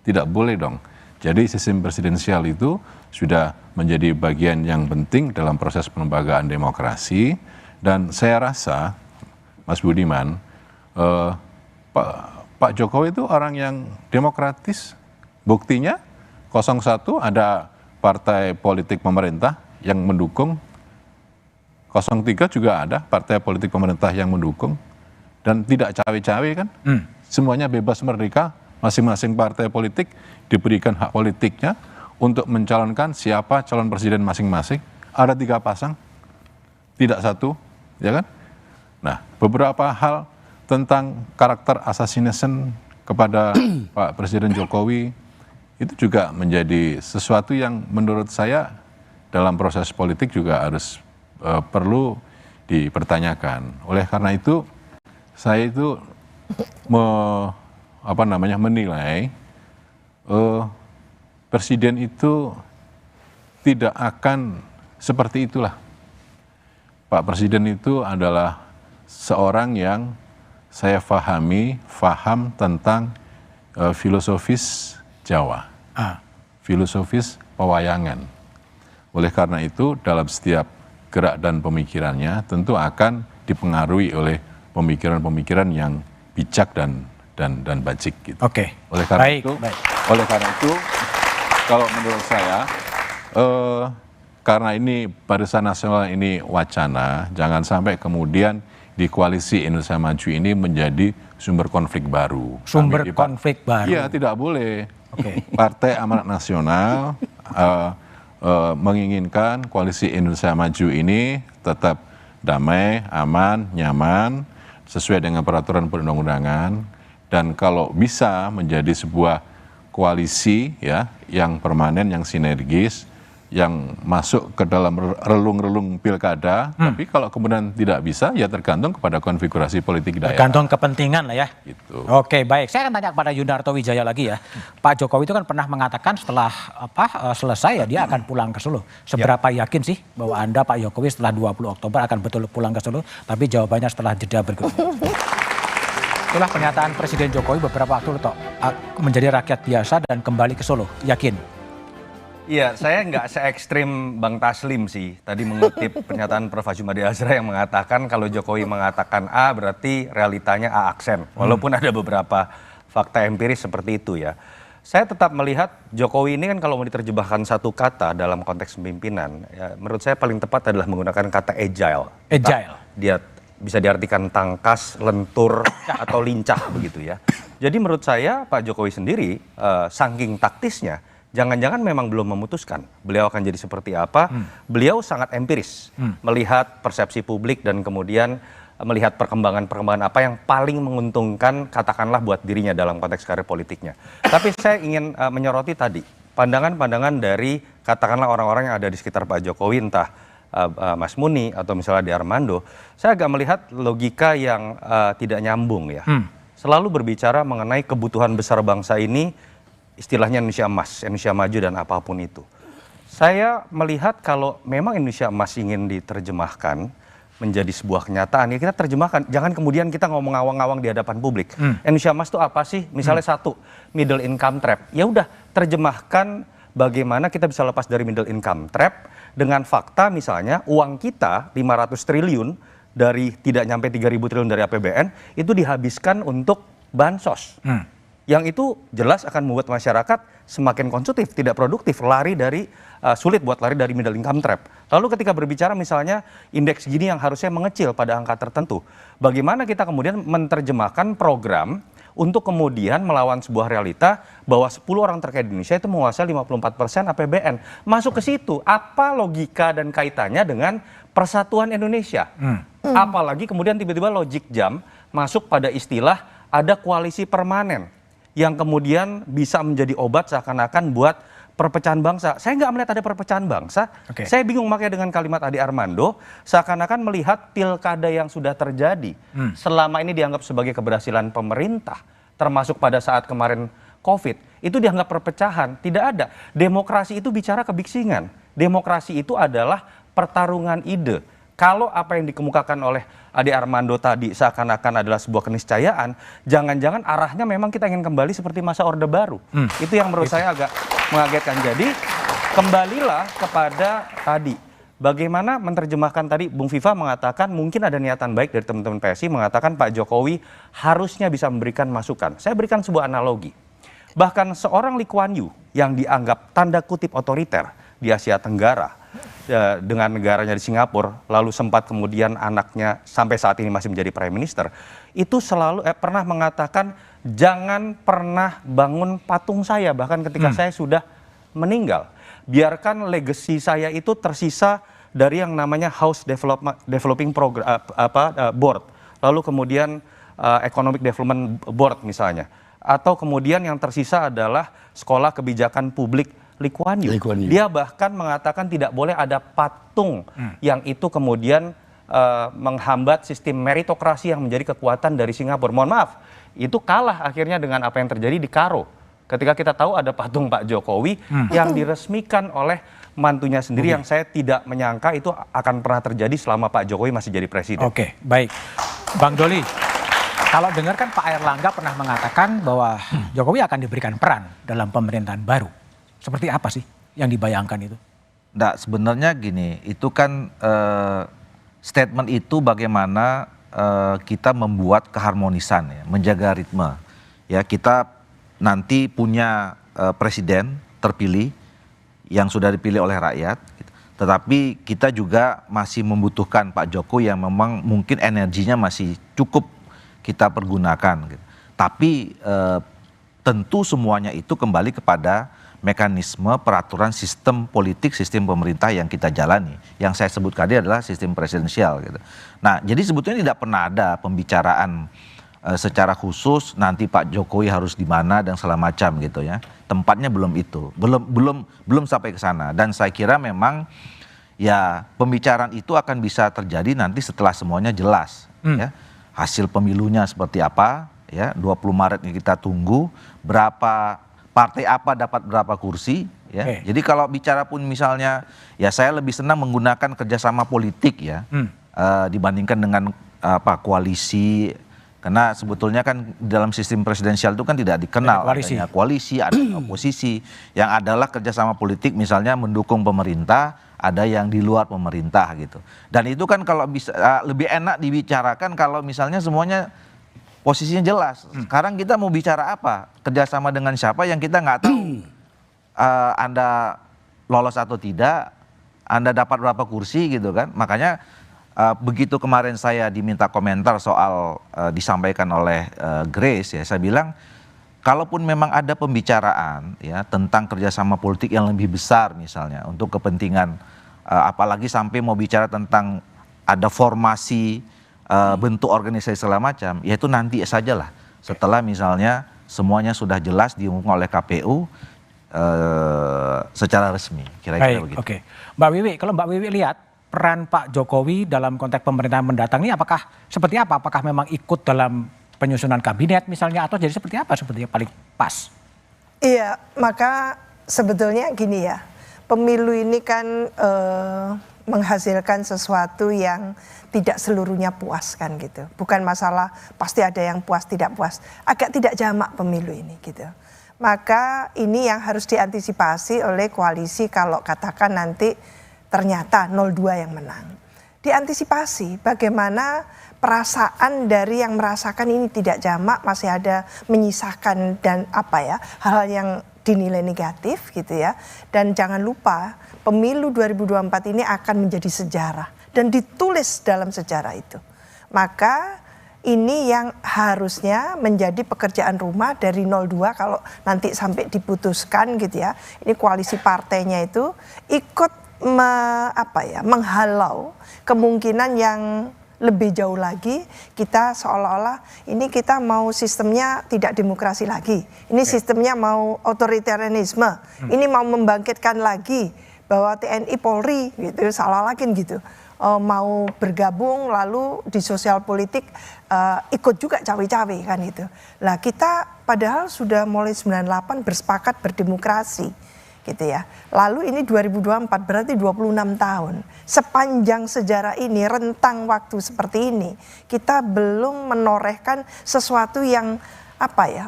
G: Tidak boleh dong. Jadi sistem presidensial itu sudah menjadi bagian yang penting dalam proses pelembagaan demokrasi, dan saya rasa Mas Budiman, Pak Jokowi itu orang yang demokratis. Buktinya 01 ada partai politik pemerintah yang mendukung, 03 juga ada partai politik pemerintah yang mendukung, dan tidak cawe-cawe kan. Semuanya bebas merdeka, masing-masing partai politik diberikan hak politiknya untuk mencalonkan siapa calon presiden masing-masing. Ada 3 pasang, tidak 1, ya kan. Nah, beberapa hal tentang karakter assassination kepada Pak Presiden Jokowi itu juga menjadi sesuatu yang menurut saya dalam proses politik juga harus perlu dipertanyakan. Oleh karena itu saya itu menilai presiden itu tidak akan seperti itulah. Pak Presiden itu adalah seorang yang saya faham tentang filosofis Jawa, filosofis pewayangan. Oleh karena itu dalam setiap gerak dan pemikirannya tentu akan dipengaruhi oleh pemikiran-pemikiran yang bijak dan bajik gitu. Oleh karena itu kalau menurut saya karena ini Barisan Nasional ini wacana, jangan sampai kemudian di koalisi Indonesia Maju ini menjadi sumber konflik baru.
A: Konflik baru.
G: Iya, tidak boleh. Partai Amanat Nasional menginginkan koalisi Indonesia Maju ini tetap damai, aman, nyaman, sesuai dengan peraturan perundang-undangan, dan kalau bisa menjadi sebuah koalisi ya yang permanen, yang sinergis, yang masuk ke dalam relung-relung pilkada. Tapi kalau kemudian tidak bisa, ya tergantung kepada konfigurasi politik daerah.
A: Tergantung kepentingan lah ya.
G: Gitu.
A: Oke, baik. Saya akan tanya kepada Yunarto Wijaya lagi ya. Pak Jokowi itu kan pernah mengatakan setelah selesai ya dia akan pulang ke Solo. Seberapa yakin sih bahwa Anda Pak Jokowi setelah 20 Oktober akan betul pulang ke Solo? Tapi jawabannya setelah jeda berikut ini. Itulah pernyataan Presiden Jokowi beberapa waktu lalu menjadi rakyat biasa dan kembali ke Solo. Yakin?
P: Iya, saya nggak se-ekstrim Bang Taslim sih. Tadi mengutip pernyataan Prof. Ajumadi Azra yang mengatakan kalau Jokowi mengatakan A berarti realitanya A aksen. Walaupun ada beberapa fakta empiris seperti itu ya. Saya tetap melihat Jokowi ini kan kalau mau diterjemahkan satu kata dalam konteks pemimpinan, ya, menurut saya paling tepat adalah menggunakan kata agile.
A: Agile.
P: Dia bisa diartikan tangkas, lentur, atau lincah begitu ya. Jadi menurut saya Pak Jokowi sendiri saking taktisnya, jangan-jangan memang belum memutuskan beliau akan jadi seperti apa. Beliau sangat empiris melihat persepsi publik dan kemudian melihat perkembangan-perkembangan apa yang paling menguntungkan katakanlah buat dirinya dalam konteks karir politiknya. Tapi saya ingin menyoroti tadi pandangan-pandangan dari katakanlah orang-orang yang ada di sekitar Pak Jokowi, entah Mas Muni atau misalnya Ade Armando. Saya agak melihat logika yang tidak nyambung ya. Selalu berbicara mengenai kebutuhan besar bangsa ini, istilahnya Indonesia Emas, Indonesia Maju dan apapun itu. Saya melihat kalau memang Indonesia Emas ingin diterjemahkan menjadi sebuah kenyataan, ya kita terjemahkan. Jangan kemudian kita ngomong ngawang-ngawang di hadapan publik. Indonesia Emas itu apa sih? Misalnya satu, middle income trap. Ya udah, terjemahkan bagaimana kita bisa lepas dari middle income trap dengan fakta misalnya uang kita 500 triliun dari tidak nyampe 3.000 triliun dari APBN itu dihabiskan untuk bansos. Yang itu jelas akan membuat masyarakat semakin konsumtif, tidak produktif, lari dari sulit buat lari dari middle income trap. Lalu ketika berbicara misalnya indeks gini yang harusnya mengecil pada angka tertentu, bagaimana kita kemudian menerjemahkan program untuk kemudian melawan sebuah realita bahwa 10 orang terkaya di Indonesia itu menguasai 54% APBN. Masuk ke situ, apa logika dan kaitannya dengan persatuan Indonesia? Apalagi kemudian tiba-tiba logic jam masuk pada istilah ada koalisi permanen yang kemudian bisa menjadi obat seakan-akan buat perpecahan bangsa. Saya nggak melihat ada perpecahan bangsa. Saya bingung makanya dengan kalimat Ade Armando, seakan-akan melihat pilkada yang sudah terjadi selama ini dianggap sebagai keberhasilan pemerintah, termasuk pada saat kemarin COVID, itu dianggap perpecahan. Tidak ada. Demokrasi itu bicara kebiksingan. Demokrasi itu adalah pertarungan ide. Kalau apa yang dikemukakan oleh Ade Armando tadi seakan-akan adalah sebuah keniscayaan, jangan-jangan arahnya memang kita ingin kembali seperti masa Orde Baru. Itu yang menurut saya agak mengagetkan. Jadi kembalilah kepada tadi, bagaimana menerjemahkan tadi Bung Viva mengatakan mungkin ada niatan baik dari teman-teman PSI mengatakan Pak Jokowi harusnya bisa memberikan masukan. Saya berikan sebuah analogi. Bahkan seorang Lee Kuan Yew yang dianggap tanda kutip otoriter di Asia Tenggara, dengan negaranya di Singapura, lalu sempat kemudian anaknya sampai saat ini masih menjadi Prime Minister, itu selalu pernah mengatakan jangan pernah bangun patung saya bahkan ketika saya sudah meninggal. Biarkan legacy saya itu tersisa dari yang namanya House Developing Board, lalu kemudian Economic Development Board misalnya, atau kemudian yang tersisa adalah Sekolah Kebijakan Publik Lee Kuan Yew. Dia bahkan mengatakan tidak boleh ada patung yang itu kemudian menghambat sistem meritokrasi yang menjadi kekuatan dari Singapura. Mohon maaf, itu kalah akhirnya dengan apa yang terjadi di Karo. Ketika kita tahu ada patung Pak Jokowi yang diresmikan oleh mantunya sendiri yang saya tidak menyangka itu akan pernah terjadi selama Pak Jokowi masih jadi presiden.
A: Oke, baik. Bang Doli, kalau dengar kan Pak Airlangga pernah mengatakan bahwa Jokowi akan diberikan peran dalam pemerintahan baru. Seperti apa sih yang dibayangkan itu?
J: Nggak, sebenarnya gini, itu kan statement itu bagaimana kita membuat keharmonisan, ya, menjaga ritme. Ya, kita nanti punya presiden terpilih yang sudah dipilih oleh rakyat, tetapi kita juga masih membutuhkan Pak Jokowi yang memang mungkin energinya masih cukup kita pergunakan. Gitu. Tapi tentu semuanya itu kembali kepada mekanisme peraturan sistem politik, sistem pemerintah yang kita jalani. Yang saya sebut tadi adalah sistem presidensial. Gitu. Nah, jadi sebetulnya tidak pernah ada pembicaraan secara khusus nanti Pak Jokowi harus di mana dan segala macam gitu ya. Tempatnya belum itu, belum sampai ke sana. Dan saya kira memang ya pembicaraan itu akan bisa terjadi nanti setelah semuanya jelas. Ya. Hasil pemilunya seperti apa? Ya, 20 Maret ini kita tunggu berapa. Partai apa dapat berapa kursi, ya. Jadi kalau bicara pun misalnya, ya saya lebih senang menggunakan kerjasama politik ya, dibandingkan dengan koalisi Karena sebetulnya kan dalam sistem presidensial itu kan tidak dikenal adanya koalisi, ada oposisi, yang adalah kerjasama politik misalnya mendukung pemerintah, ada yang di luar pemerintah gitu. Dan itu kan kalau bisa lebih enak dibicarakan kalau misalnya semuanya posisinya jelas. Sekarang kita mau bicara apa? Kerjasama dengan siapa yang kita nggak tahu. Anda lolos atau tidak, Anda dapat berapa kursi gitu kan. Makanya begitu kemarin saya diminta komentar soal disampaikan oleh Grace ya, saya bilang kalaupun memang ada pembicaraan ya tentang kerjasama politik yang lebih besar misalnya untuk kepentingan apalagi sampai mau bicara tentang ada formasi bentuk organisasi segala macam, ya itu nanti sajalah setelah misalnya semuanya sudah jelas diumumkan oleh KPU secara resmi, kira-kira begitu.
A: Oke, Mbak Wiwi, kalau Mbak Wiwi lihat peran Pak Jokowi dalam konteks pemerintahan mendatang ini apakah seperti apa? Apakah memang ikut dalam penyusunan kabinet misalnya atau jadi seperti apa sebetulnya paling pas?
Q: Iya, maka sebetulnya gini ya, pemilu ini kan menghasilkan sesuatu yang tidak seluruhnya puas kan gitu. Bukan masalah pasti ada yang puas tidak puas, agak tidak jamak pemilu ini gitu. Maka ini yang harus diantisipasi oleh koalisi kalau katakan nanti ternyata 02 yang menang. Diantisipasi bagaimana perasaan dari yang merasakan ini tidak jamak, masih ada menyisakan dan hal-hal yang dinilai negatif gitu ya. Dan jangan lupa pemilu 2024 ini akan menjadi sejarah dan ditulis dalam sejarah itu. Maka ini yang harusnya menjadi pekerjaan rumah dari 02 kalau nanti sampai diputuskan gitu ya. Ini koalisi partainya itu ikut menghalau kemungkinan yang lebih jauh lagi. Kita seolah-olah ini kita mau sistemnya tidak demokrasi lagi, ini sistemnya mau otoritarianisme, ini mau membangkitkan lagi bahwa TNI Polri gitu salah lagi gitu mau bergabung lalu di sosial politik ikut juga cawe-cawe kan itu. Lah kita padahal sudah mulai 98 bersepakat berdemokrasi gitu ya. Lalu ini 2024 berarti 26 tahun. Sepanjang sejarah ini, rentang waktu seperti ini, kita belum menorehkan sesuatu yang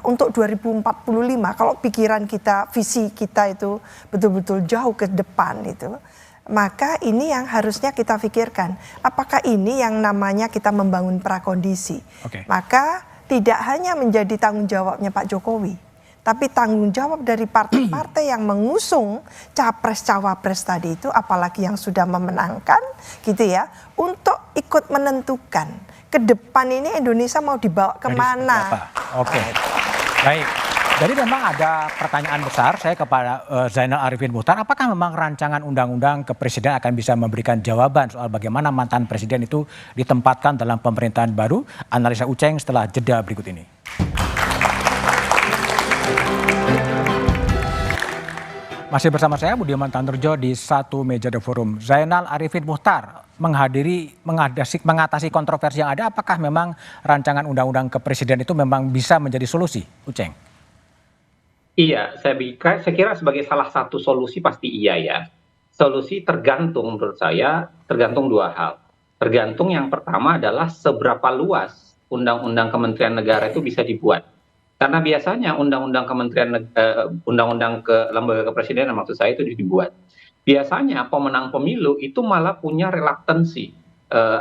Q: untuk 2045. Kalau pikiran kita, visi kita itu betul-betul jauh ke depan itu, maka ini yang harusnya kita pikirkan. Apakah ini yang namanya kita membangun prakondisi? Maka tidak hanya menjadi tanggung jawabnya Pak Jokowi, tapi tanggung jawab dari partai-partai yang mengusung capres-cawapres tadi itu, apalagi yang sudah memenangkan gitu ya, untuk ikut menentukan ke depan ini Indonesia mau dibawa kemana.
A: Oke, baik. Jadi memang ada pertanyaan besar saya kepada Zainal Arifin Muchtar, apakah memang rancangan undang-undang kepresiden akan bisa memberikan jawaban soal bagaimana mantan presiden itu ditempatkan dalam pemerintahan baru? Analisa Uceng setelah jeda berikut ini. Masih bersama saya Budiman Tanurjo di Satu Meja The Forum. Zainal Arifin Muchtar mengatasi kontroversi yang ada. Apakah memang rancangan undang-undang kepresiden itu memang bisa menjadi solusi, Uceng?
M: Iya, saya kira sebagai salah satu solusi pasti iya ya. Solusi tergantung menurut saya, tergantung dua hal. Tergantung yang pertama adalah seberapa luas undang-undang Kementerian Negara itu bisa dibuat. Karena biasanya undang-undang undang-undang ke lembaga kepresidenan maksud saya itu dibuat. Biasanya pemenang pemilu itu malah punya relaktansi,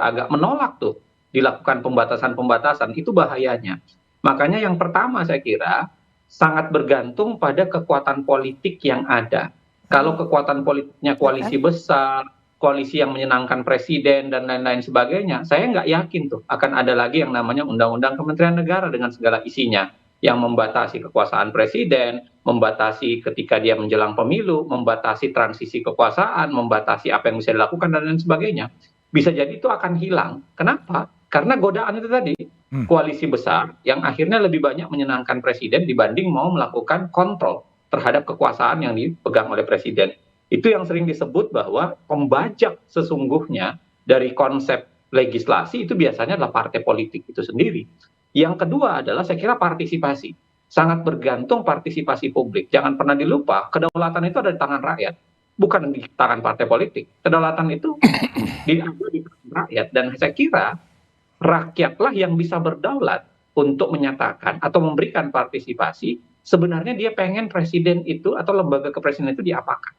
M: agak menolak tuh dilakukan pembatasan-pembatasan, itu bahayanya. Makanya yang pertama saya kira sangat bergantung pada kekuatan politik yang ada. Kalau kekuatan politiknya koalisi besar, koalisi yang menyenangkan presiden dan lain-lain sebagainya, saya nggak yakin tuh akan ada lagi yang namanya undang-undang Kementerian Negara dengan segala isinya, yang membatasi kekuasaan presiden, membatasi ketika dia menjelang pemilu, membatasi transisi kekuasaan, membatasi apa yang bisa dilakukan dan lain sebagainya. Bisa jadi itu akan hilang. Kenapa? Karena godaan itu tadi, koalisi besar yang akhirnya lebih banyak menyenangkan presiden dibanding mau melakukan kontrol terhadap kekuasaan yang dipegang oleh presiden. Itu yang sering disebut bahwa pembajak sesungguhnya dari konsep legislasi itu biasanya adalah partai politik itu sendiri. Yang kedua adalah saya kira partisipasi. Sangat bergantung partisipasi publik. Jangan pernah dilupa, kedaulatan itu ada di tangan rakyat, bukan di tangan partai politik. Kedaulatan itu diambil di tangan rakyat. Dan saya kira rakyatlah yang bisa berdaulat untuk menyatakan atau memberikan partisipasi sebenarnya dia pengen presiden itu atau lembaga kepresidenan itu diapakan.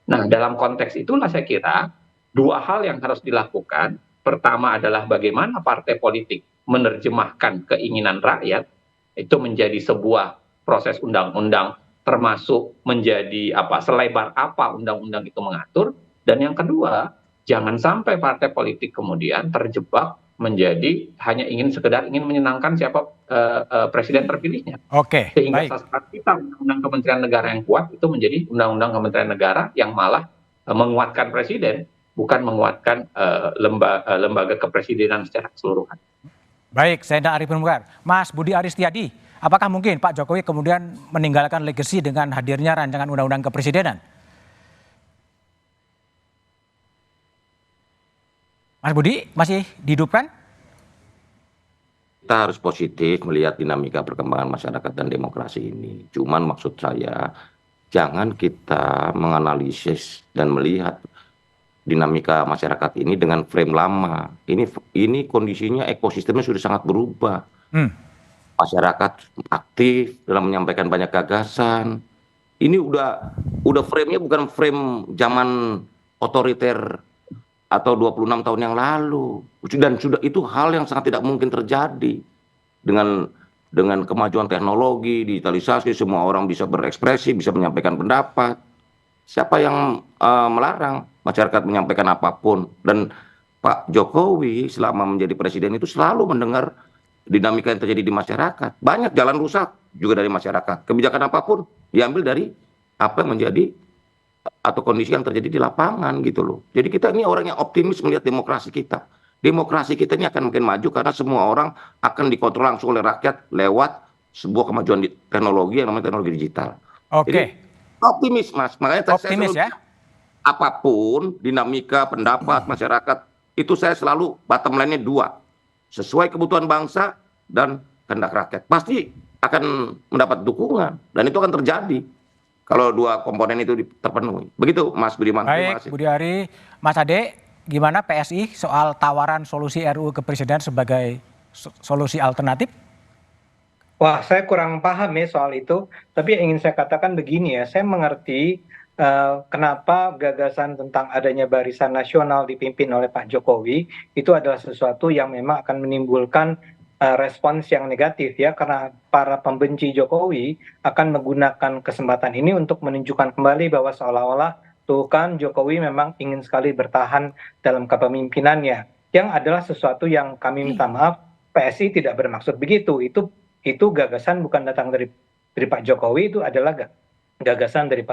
M: Nah, dalam konteks itulah saya kira dua hal yang harus dilakukan. Pertama adalah bagaimana partai politik menerjemahkan keinginan rakyat itu menjadi sebuah proses undang-undang, termasuk menjadi selebar apa undang-undang itu mengatur. Dan yang kedua, jangan sampai partai politik kemudian terjebak menjadi hanya sekedar ingin menyenangkan siapa presiden terpilihnya.
A: Oke,
M: sehingga
A: baik.
M: sasaran kita undang-undang Kementerian Negara yang kuat itu menjadi undang-undang Kementerian Negara yang malah menguatkan presiden, bukan menguatkan lembaga kepresidenan secara keseluruhan.
A: Baik, Zainal Arifin Mukhtar. Mas Budi Aristiadi, apakah mungkin Pak Jokowi kemudian meninggalkan legacy dengan hadirnya rancangan undang-undang kepresidenan? Mas Budi, masih dihidupkan?
H: Kita harus positif melihat dinamika perkembangan masyarakat dan demokrasi ini. Cuman maksud saya, jangan kita menganalisis dan melihat dinamika masyarakat ini dengan frame lama. Ini kondisinya, ekosistemnya sudah sangat berubah. Masyarakat aktif dalam menyampaikan banyak gagasan. Ini udah frame-nya bukan frame zaman otoriter atau 26 tahun yang lalu. Dan sudah itu hal yang sangat tidak mungkin terjadi. Dengan kemajuan teknologi, digitalisasi, semua orang bisa berekspresi, bisa menyampaikan pendapat. Siapa yang melarang masyarakat menyampaikan apapun? Dan Pak Jokowi selama menjadi presiden itu selalu mendengar dinamika yang terjadi di masyarakat. Banyak jalan rusak juga dari masyarakat. Kebijakan apapun diambil dari apa yang menjadi atau kondisi yang terjadi di lapangan gitu loh. Jadi kita ini orang yang optimis melihat demokrasi kita. Demokrasi kita ini akan makin maju karena semua orang akan dikontrol langsung oleh rakyat lewat sebuah kemajuan di teknologi yang namanya teknologi digital.
A: Oke.
H: Jadi, optimis Mas. Makanya
A: optimis
H: saya selalu, apapun dinamika pendapat masyarakat itu saya selalu bottom line-nya dua. Sesuai kebutuhan bangsa dan kehendak rakyat. Pasti akan mendapat dukungan dan itu akan terjadi kalau dua komponen itu terpenuhi. Begitu Mas Budiman.
A: Baik, Budi Ari. Mas Ade, gimana PSI soal tawaran solusi RUU Kepresidenan sebagai solusi alternatif?
I: Wah, saya kurang paham ya soal itu. Tapi yang ingin saya katakan begini ya, saya mengerti kenapa gagasan tentang adanya barisan nasional dipimpin oleh Pak Jokowi itu adalah sesuatu yang memang akan menimbulkan respons yang negatif ya, karena para pembenci Jokowi akan menggunakan kesempatan ini untuk menunjukkan kembali bahwa seolah-olah tuh kan Jokowi memang ingin sekali bertahan dalam kepemimpinannya, yang adalah sesuatu yang kami minta maaf PSI tidak bermaksud begitu. Itu gagasan bukan datang dari Pak Jokowi, itu adalah gagasan dari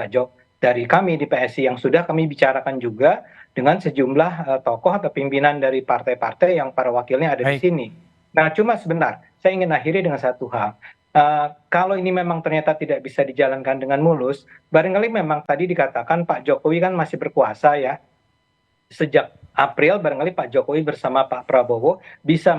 I: kami di PSI yang sudah kami bicarakan juga dengan sejumlah tokoh atau pimpinan dari partai-partai yang para wakilnya ada di sini. Nah, cuma sebentar, saya ingin akhiri dengan satu hal. Kalau ini memang ternyata tidak bisa dijalankan dengan mulus, barangkali memang tadi dikatakan Pak Jokowi kan masih berkuasa ya. Sejak April barangkali Pak Jokowi bersama Pak Prabowo bisa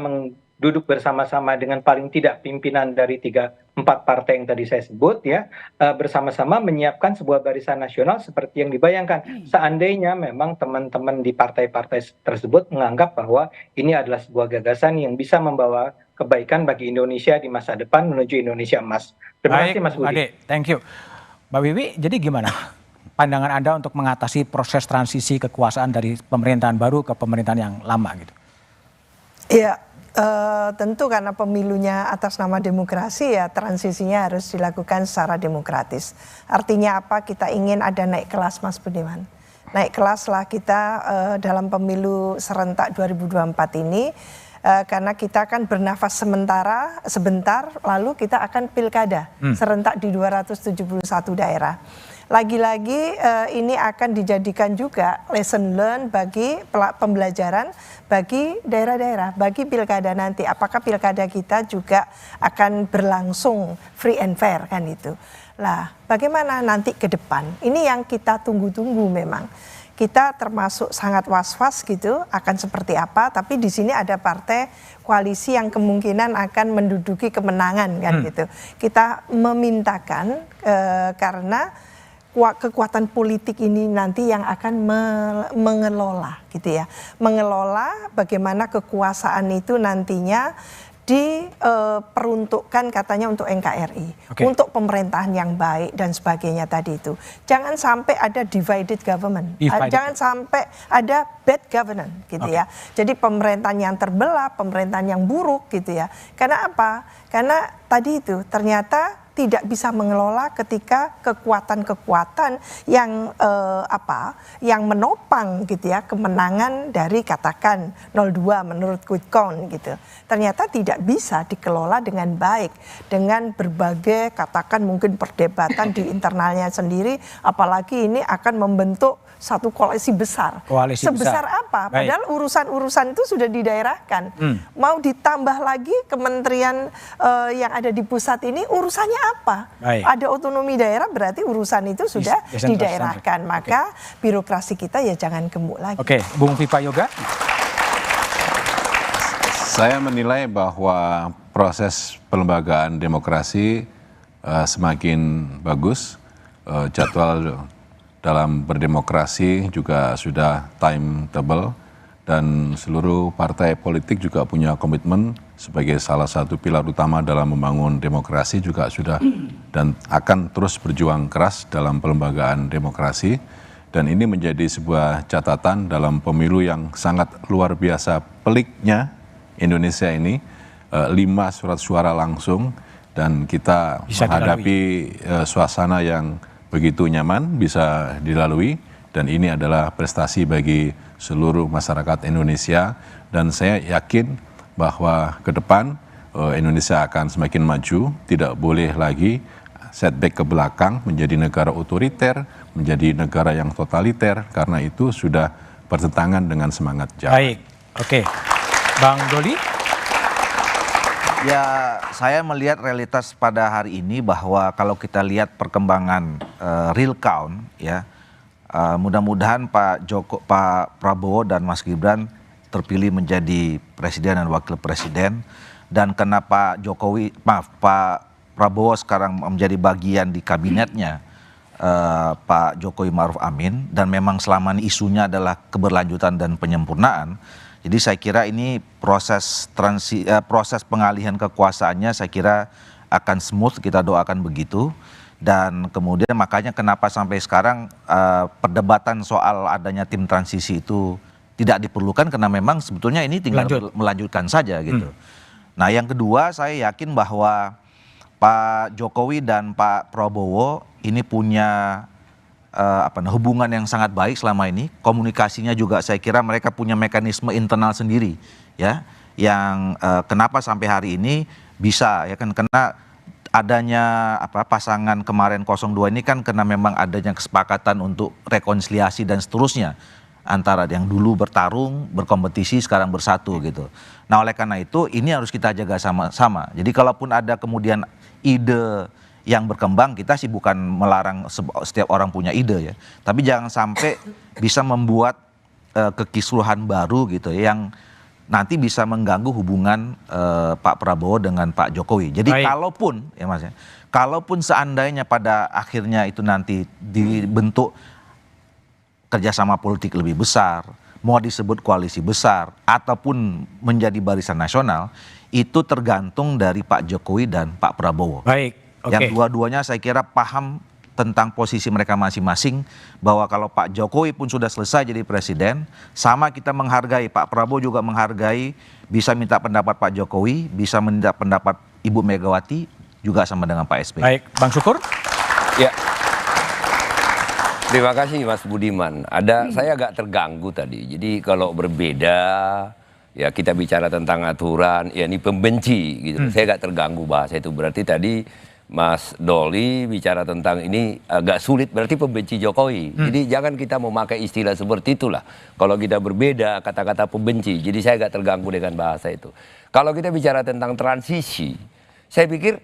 I: duduk bersama-sama dengan paling tidak pimpinan dari 3-4 partai yang tadi saya sebut ya, bersama-sama menyiapkan sebuah barisan nasional seperti yang dibayangkan. Seandainya memang teman-teman di partai-partai tersebut menganggap bahwa ini adalah sebuah gagasan yang bisa membawa kebaikan bagi Indonesia di masa depan menuju Indonesia emas. Terima kasih Mas Budi.
A: Ade, thank you. Mbak Wiwi, jadi gimana pandangan Anda untuk mengatasi proses transisi kekuasaan dari pemerintahan baru ke pemerintahan yang lama gitu?
Q: Iya. Tentu karena pemilunya atas nama demokrasi ya transisinya harus dilakukan secara demokratis. Artinya apa? Kita ingin ada naik kelas Mas Budiman. Naik kelas lah kita dalam pemilu serentak 2024 ini karena kita akan bernafas sebentar lalu kita akan pilkada serentak di 271 daerah. Lagi-lagi ini akan dijadikan juga lesson learn bagi pembelajaran bagi daerah-daerah, bagi pilkada nanti. Apakah pilkada kita juga akan berlangsung free and fair kan itu. Lah, bagaimana nanti ke depan? Ini yang kita tunggu-tunggu memang. Kita termasuk sangat was-was gitu akan seperti apa, tapi di sini ada partai koalisi yang kemungkinan akan menduduki kemenangan kan gitu. Kita memintakan karena kekuatan politik ini nanti yang akan mengelola gitu ya. Mengelola bagaimana kekuasaan itu nantinya diperuntukkan katanya untuk NKRI, untuk pemerintahan yang baik dan sebagainya tadi itu. Jangan sampai ada divided government, jangan sampai ada bad governance gitu ya. Jadi pemerintahan yang terbelah, pemerintahan yang buruk gitu ya. Karena apa? Karena tadi itu ternyata tidak bisa mengelola ketika kekuatan-kekuatan yang yang menopang gitu ya kemenangan dari katakan 02 menurut quick count gitu. Ternyata tidak bisa dikelola dengan baik dengan berbagai katakan mungkin perdebatan di internalnya sendiri, apalagi ini akan membentuk satu koalisi besar. Sebesar apa? Padahal urusan-urusan itu sudah didaerahkan. Mau ditambah lagi kementerian yang ada di pusat ini urusannya apa? Ada otonomi daerah berarti urusan itu sudah didaerahkan. Maka birokrasi kita ya jangan gemuk lagi.
A: Oke, Bung Viva Yoga.
G: Saya menilai bahwa proses pelembagaan demokrasi semakin bagus. Jadwal dalam berdemokrasi juga sudah timetable dan seluruh partai politik juga punya komitmen sebagai salah satu pilar utama dalam membangun demokrasi juga sudah dan akan terus berjuang keras dalam pelembagaan demokrasi, dan ini menjadi sebuah catatan dalam pemilu yang sangat luar biasa peliknya Indonesia ini, 5 surat suara langsung dan kita menghadapi suasana yang begitu nyaman bisa dilalui, dan ini adalah prestasi bagi seluruh masyarakat Indonesia, dan saya yakin bahwa ke depan Indonesia akan semakin maju, tidak boleh lagi setback ke belakang menjadi negara otoriter, menjadi negara yang totaliter, karena itu sudah bertentangan dengan semangat zaman.
A: Baik, oke. Bang Doli?
J: Ya, saya melihat realitas pada hari ini bahwa kalau kita lihat perkembangan real count, ya, mudah-mudahan Pak Prabowo dan Mas Gibran terpilih menjadi presiden dan wakil presiden, dan kenapa Pak Prabowo sekarang menjadi bagian di kabinetnya Pak Jokowi Ma'ruf Amin, dan memang selama ini isunya adalah keberlanjutan dan penyempurnaan. Jadi saya kira ini proses pengalihan kekuasaannya saya kira akan smooth, kita doakan begitu. Dan kemudian makanya kenapa sampai sekarang perdebatan soal adanya tim transisi itu tidak diperlukan, karena memang sebetulnya ini tinggal melanjutkan saja gitu. Nah, yang kedua, saya yakin bahwa Pak Jokowi dan Pak Prabowo ini punya hubungan yang sangat baik selama ini. Komunikasinya juga saya kira mereka punya mekanisme internal sendiri, ya, yang kenapa sampai hari ini bisa, ya kan, karena adanya pasangan kemarin 02 ini kan karena memang adanya kesepakatan untuk rekonsiliasi dan seterusnya antara yang dulu bertarung, berkompetisi, sekarang bersatu gitu. Nah, oleh karena itu ini harus kita jaga sama-sama. Jadi kalaupun ada kemudian ide yang berkembang, kita sih bukan melarang setiap orang punya ide ya, tapi jangan sampai bisa membuat kekisruhan baru gitu ya, yang nanti bisa mengganggu hubungan Pak Prabowo dengan Pak Jokowi. Jadi kalaupun ya Mas ya, kalaupun seandainya pada akhirnya itu nanti dibentuk kerjasama politik lebih besar, mau disebut koalisi besar ataupun menjadi barisan nasional, itu tergantung dari Pak Jokowi dan Pak Prabowo. Yang dua-duanya saya kira paham tentang posisi mereka masing-masing, bahwa kalau Pak Jokowi pun sudah selesai jadi presiden, sama kita menghargai, Pak Prabowo juga menghargai, bisa minta pendapat Pak Jokowi, bisa minta pendapat Ibu Megawati, juga sama dengan Pak SBY.
A: Baik, Bang Syukur?
K: Ya, terima kasih Mas Budiman. Saya agak terganggu tadi, jadi kalau berbeda, ya kita bicara tentang aturan, ya ini pembenci gitu. Saya agak terganggu bahasa itu, berarti tadi Mas Doli bicara tentang ini agak sulit, berarti pembenci Jokowi. Jadi jangan kita memakai istilah seperti itulah. Kalau kita berbeda, kata-kata pembenci. Jadi saya agak terganggu dengan bahasa itu. Kalau kita bicara tentang transisi, saya pikir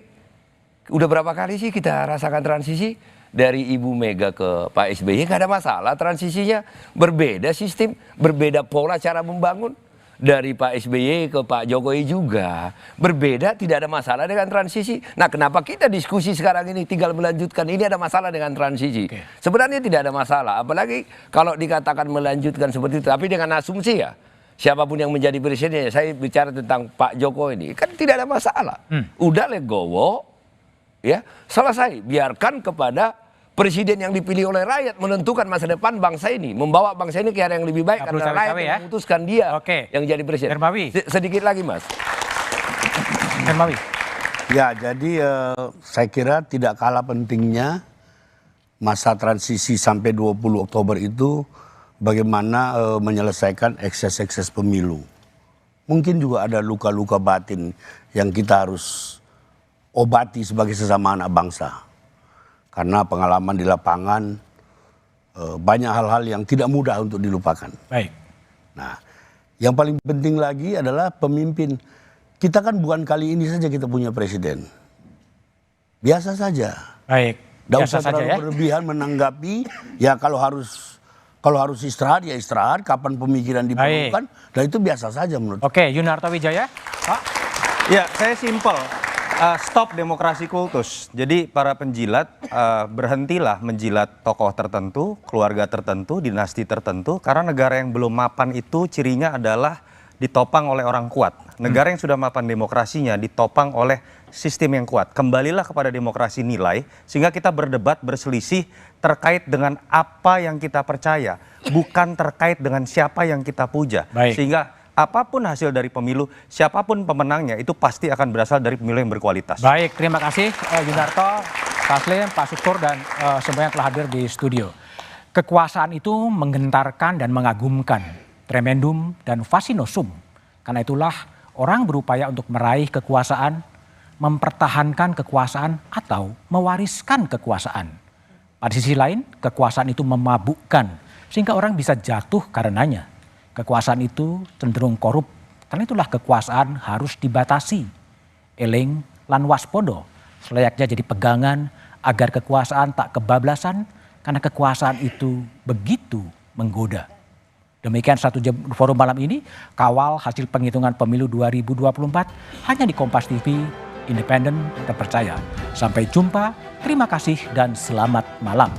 K: udah berapa kali sih kita rasakan transisi? Dari Ibu Mega ke Pak SBY, nggak ada masalah transisinya. Berbeda sistem, berbeda pola cara membangun. Dari Pak SBY ke Pak Jokowi juga berbeda, tidak ada masalah dengan transisi. Nah, kenapa kita diskusi sekarang ini tinggal melanjutkan, ini ada masalah dengan transisi? Sebenarnya tidak ada masalah, apalagi kalau dikatakan melanjutkan seperti itu, tapi dengan asumsi ya, siapapun yang menjadi presiden, saya bicara tentang Pak Jokowi ini, kan tidak ada masalah. Udah legowo, ya selesai. Biarkan kepada presiden yang dipilih oleh rakyat menentukan masa depan bangsa ini, membawa bangsa ini ke arah yang lebih baik, karena rakyat yang memutuskan dia yang jadi presiden. Sedikit lagi, Mas.
A: Hermawi.
L: Ya, jadi saya kira tidak kalah pentingnya masa transisi sampai 20 Oktober itu bagaimana menyelesaikan ekses-ekses pemilu. Mungkin juga ada luka-luka batin yang kita harus obati sebagai sesama anak bangsa. Karena pengalaman di lapangan banyak hal-hal yang tidak mudah untuk dilupakan.
A: Baik.
L: Nah, yang paling penting lagi adalah pemimpin. Kita kan bukan kali ini saja kita punya presiden. Biasa saja.
A: Baik.
L: Tidak usah terlalu berlebihan menanggapi. Ya kalau harus istirahat ya istirahat. Kapan pemikiran diperlukan. Dan itu biasa saja menurut.
A: Oke, Yunarto Wijaya. Pak.
P: Ya, saya simpel. Stop demokrasi kultus. Jadi para penjilat berhentilah menjilat tokoh tertentu, keluarga tertentu, dinasti tertentu. Karena negara yang belum mapan itu cirinya adalah ditopang oleh orang kuat. Negara yang sudah mapan demokrasinya ditopang oleh sistem yang kuat. Kembalilah kepada demokrasi nilai sehingga kita berdebat, berselisih terkait dengan apa yang kita percaya, bukan terkait dengan siapa yang kita puja. Sehingga apapun hasil dari pemilu, siapapun pemenangnya itu pasti akan berasal dari pemilu yang berkualitas.
A: Baik, terima kasih Yunarto, Pak Slim, Pak Sukur, dan semua yang telah hadir di studio. Kekuasaan itu menggentarkan dan mengagumkan, tremendum dan fascinosum. Karena itulah orang berupaya untuk meraih kekuasaan, mempertahankan kekuasaan atau mewariskan kekuasaan. Pada sisi lain, kekuasaan itu memabukkan sehingga orang bisa jatuh karenanya. Kekuasaan itu cenderung korup, karena itulah kekuasaan harus dibatasi. Eling lan waspodo, selayaknya jadi pegangan agar kekuasaan tak kebablasan, karena kekuasaan itu begitu menggoda. Demikian satu jam forum malam ini, kawal hasil penghitungan pemilu 2024 hanya di Kompas TV, independen, terpercaya. Sampai jumpa, terima kasih dan selamat malam.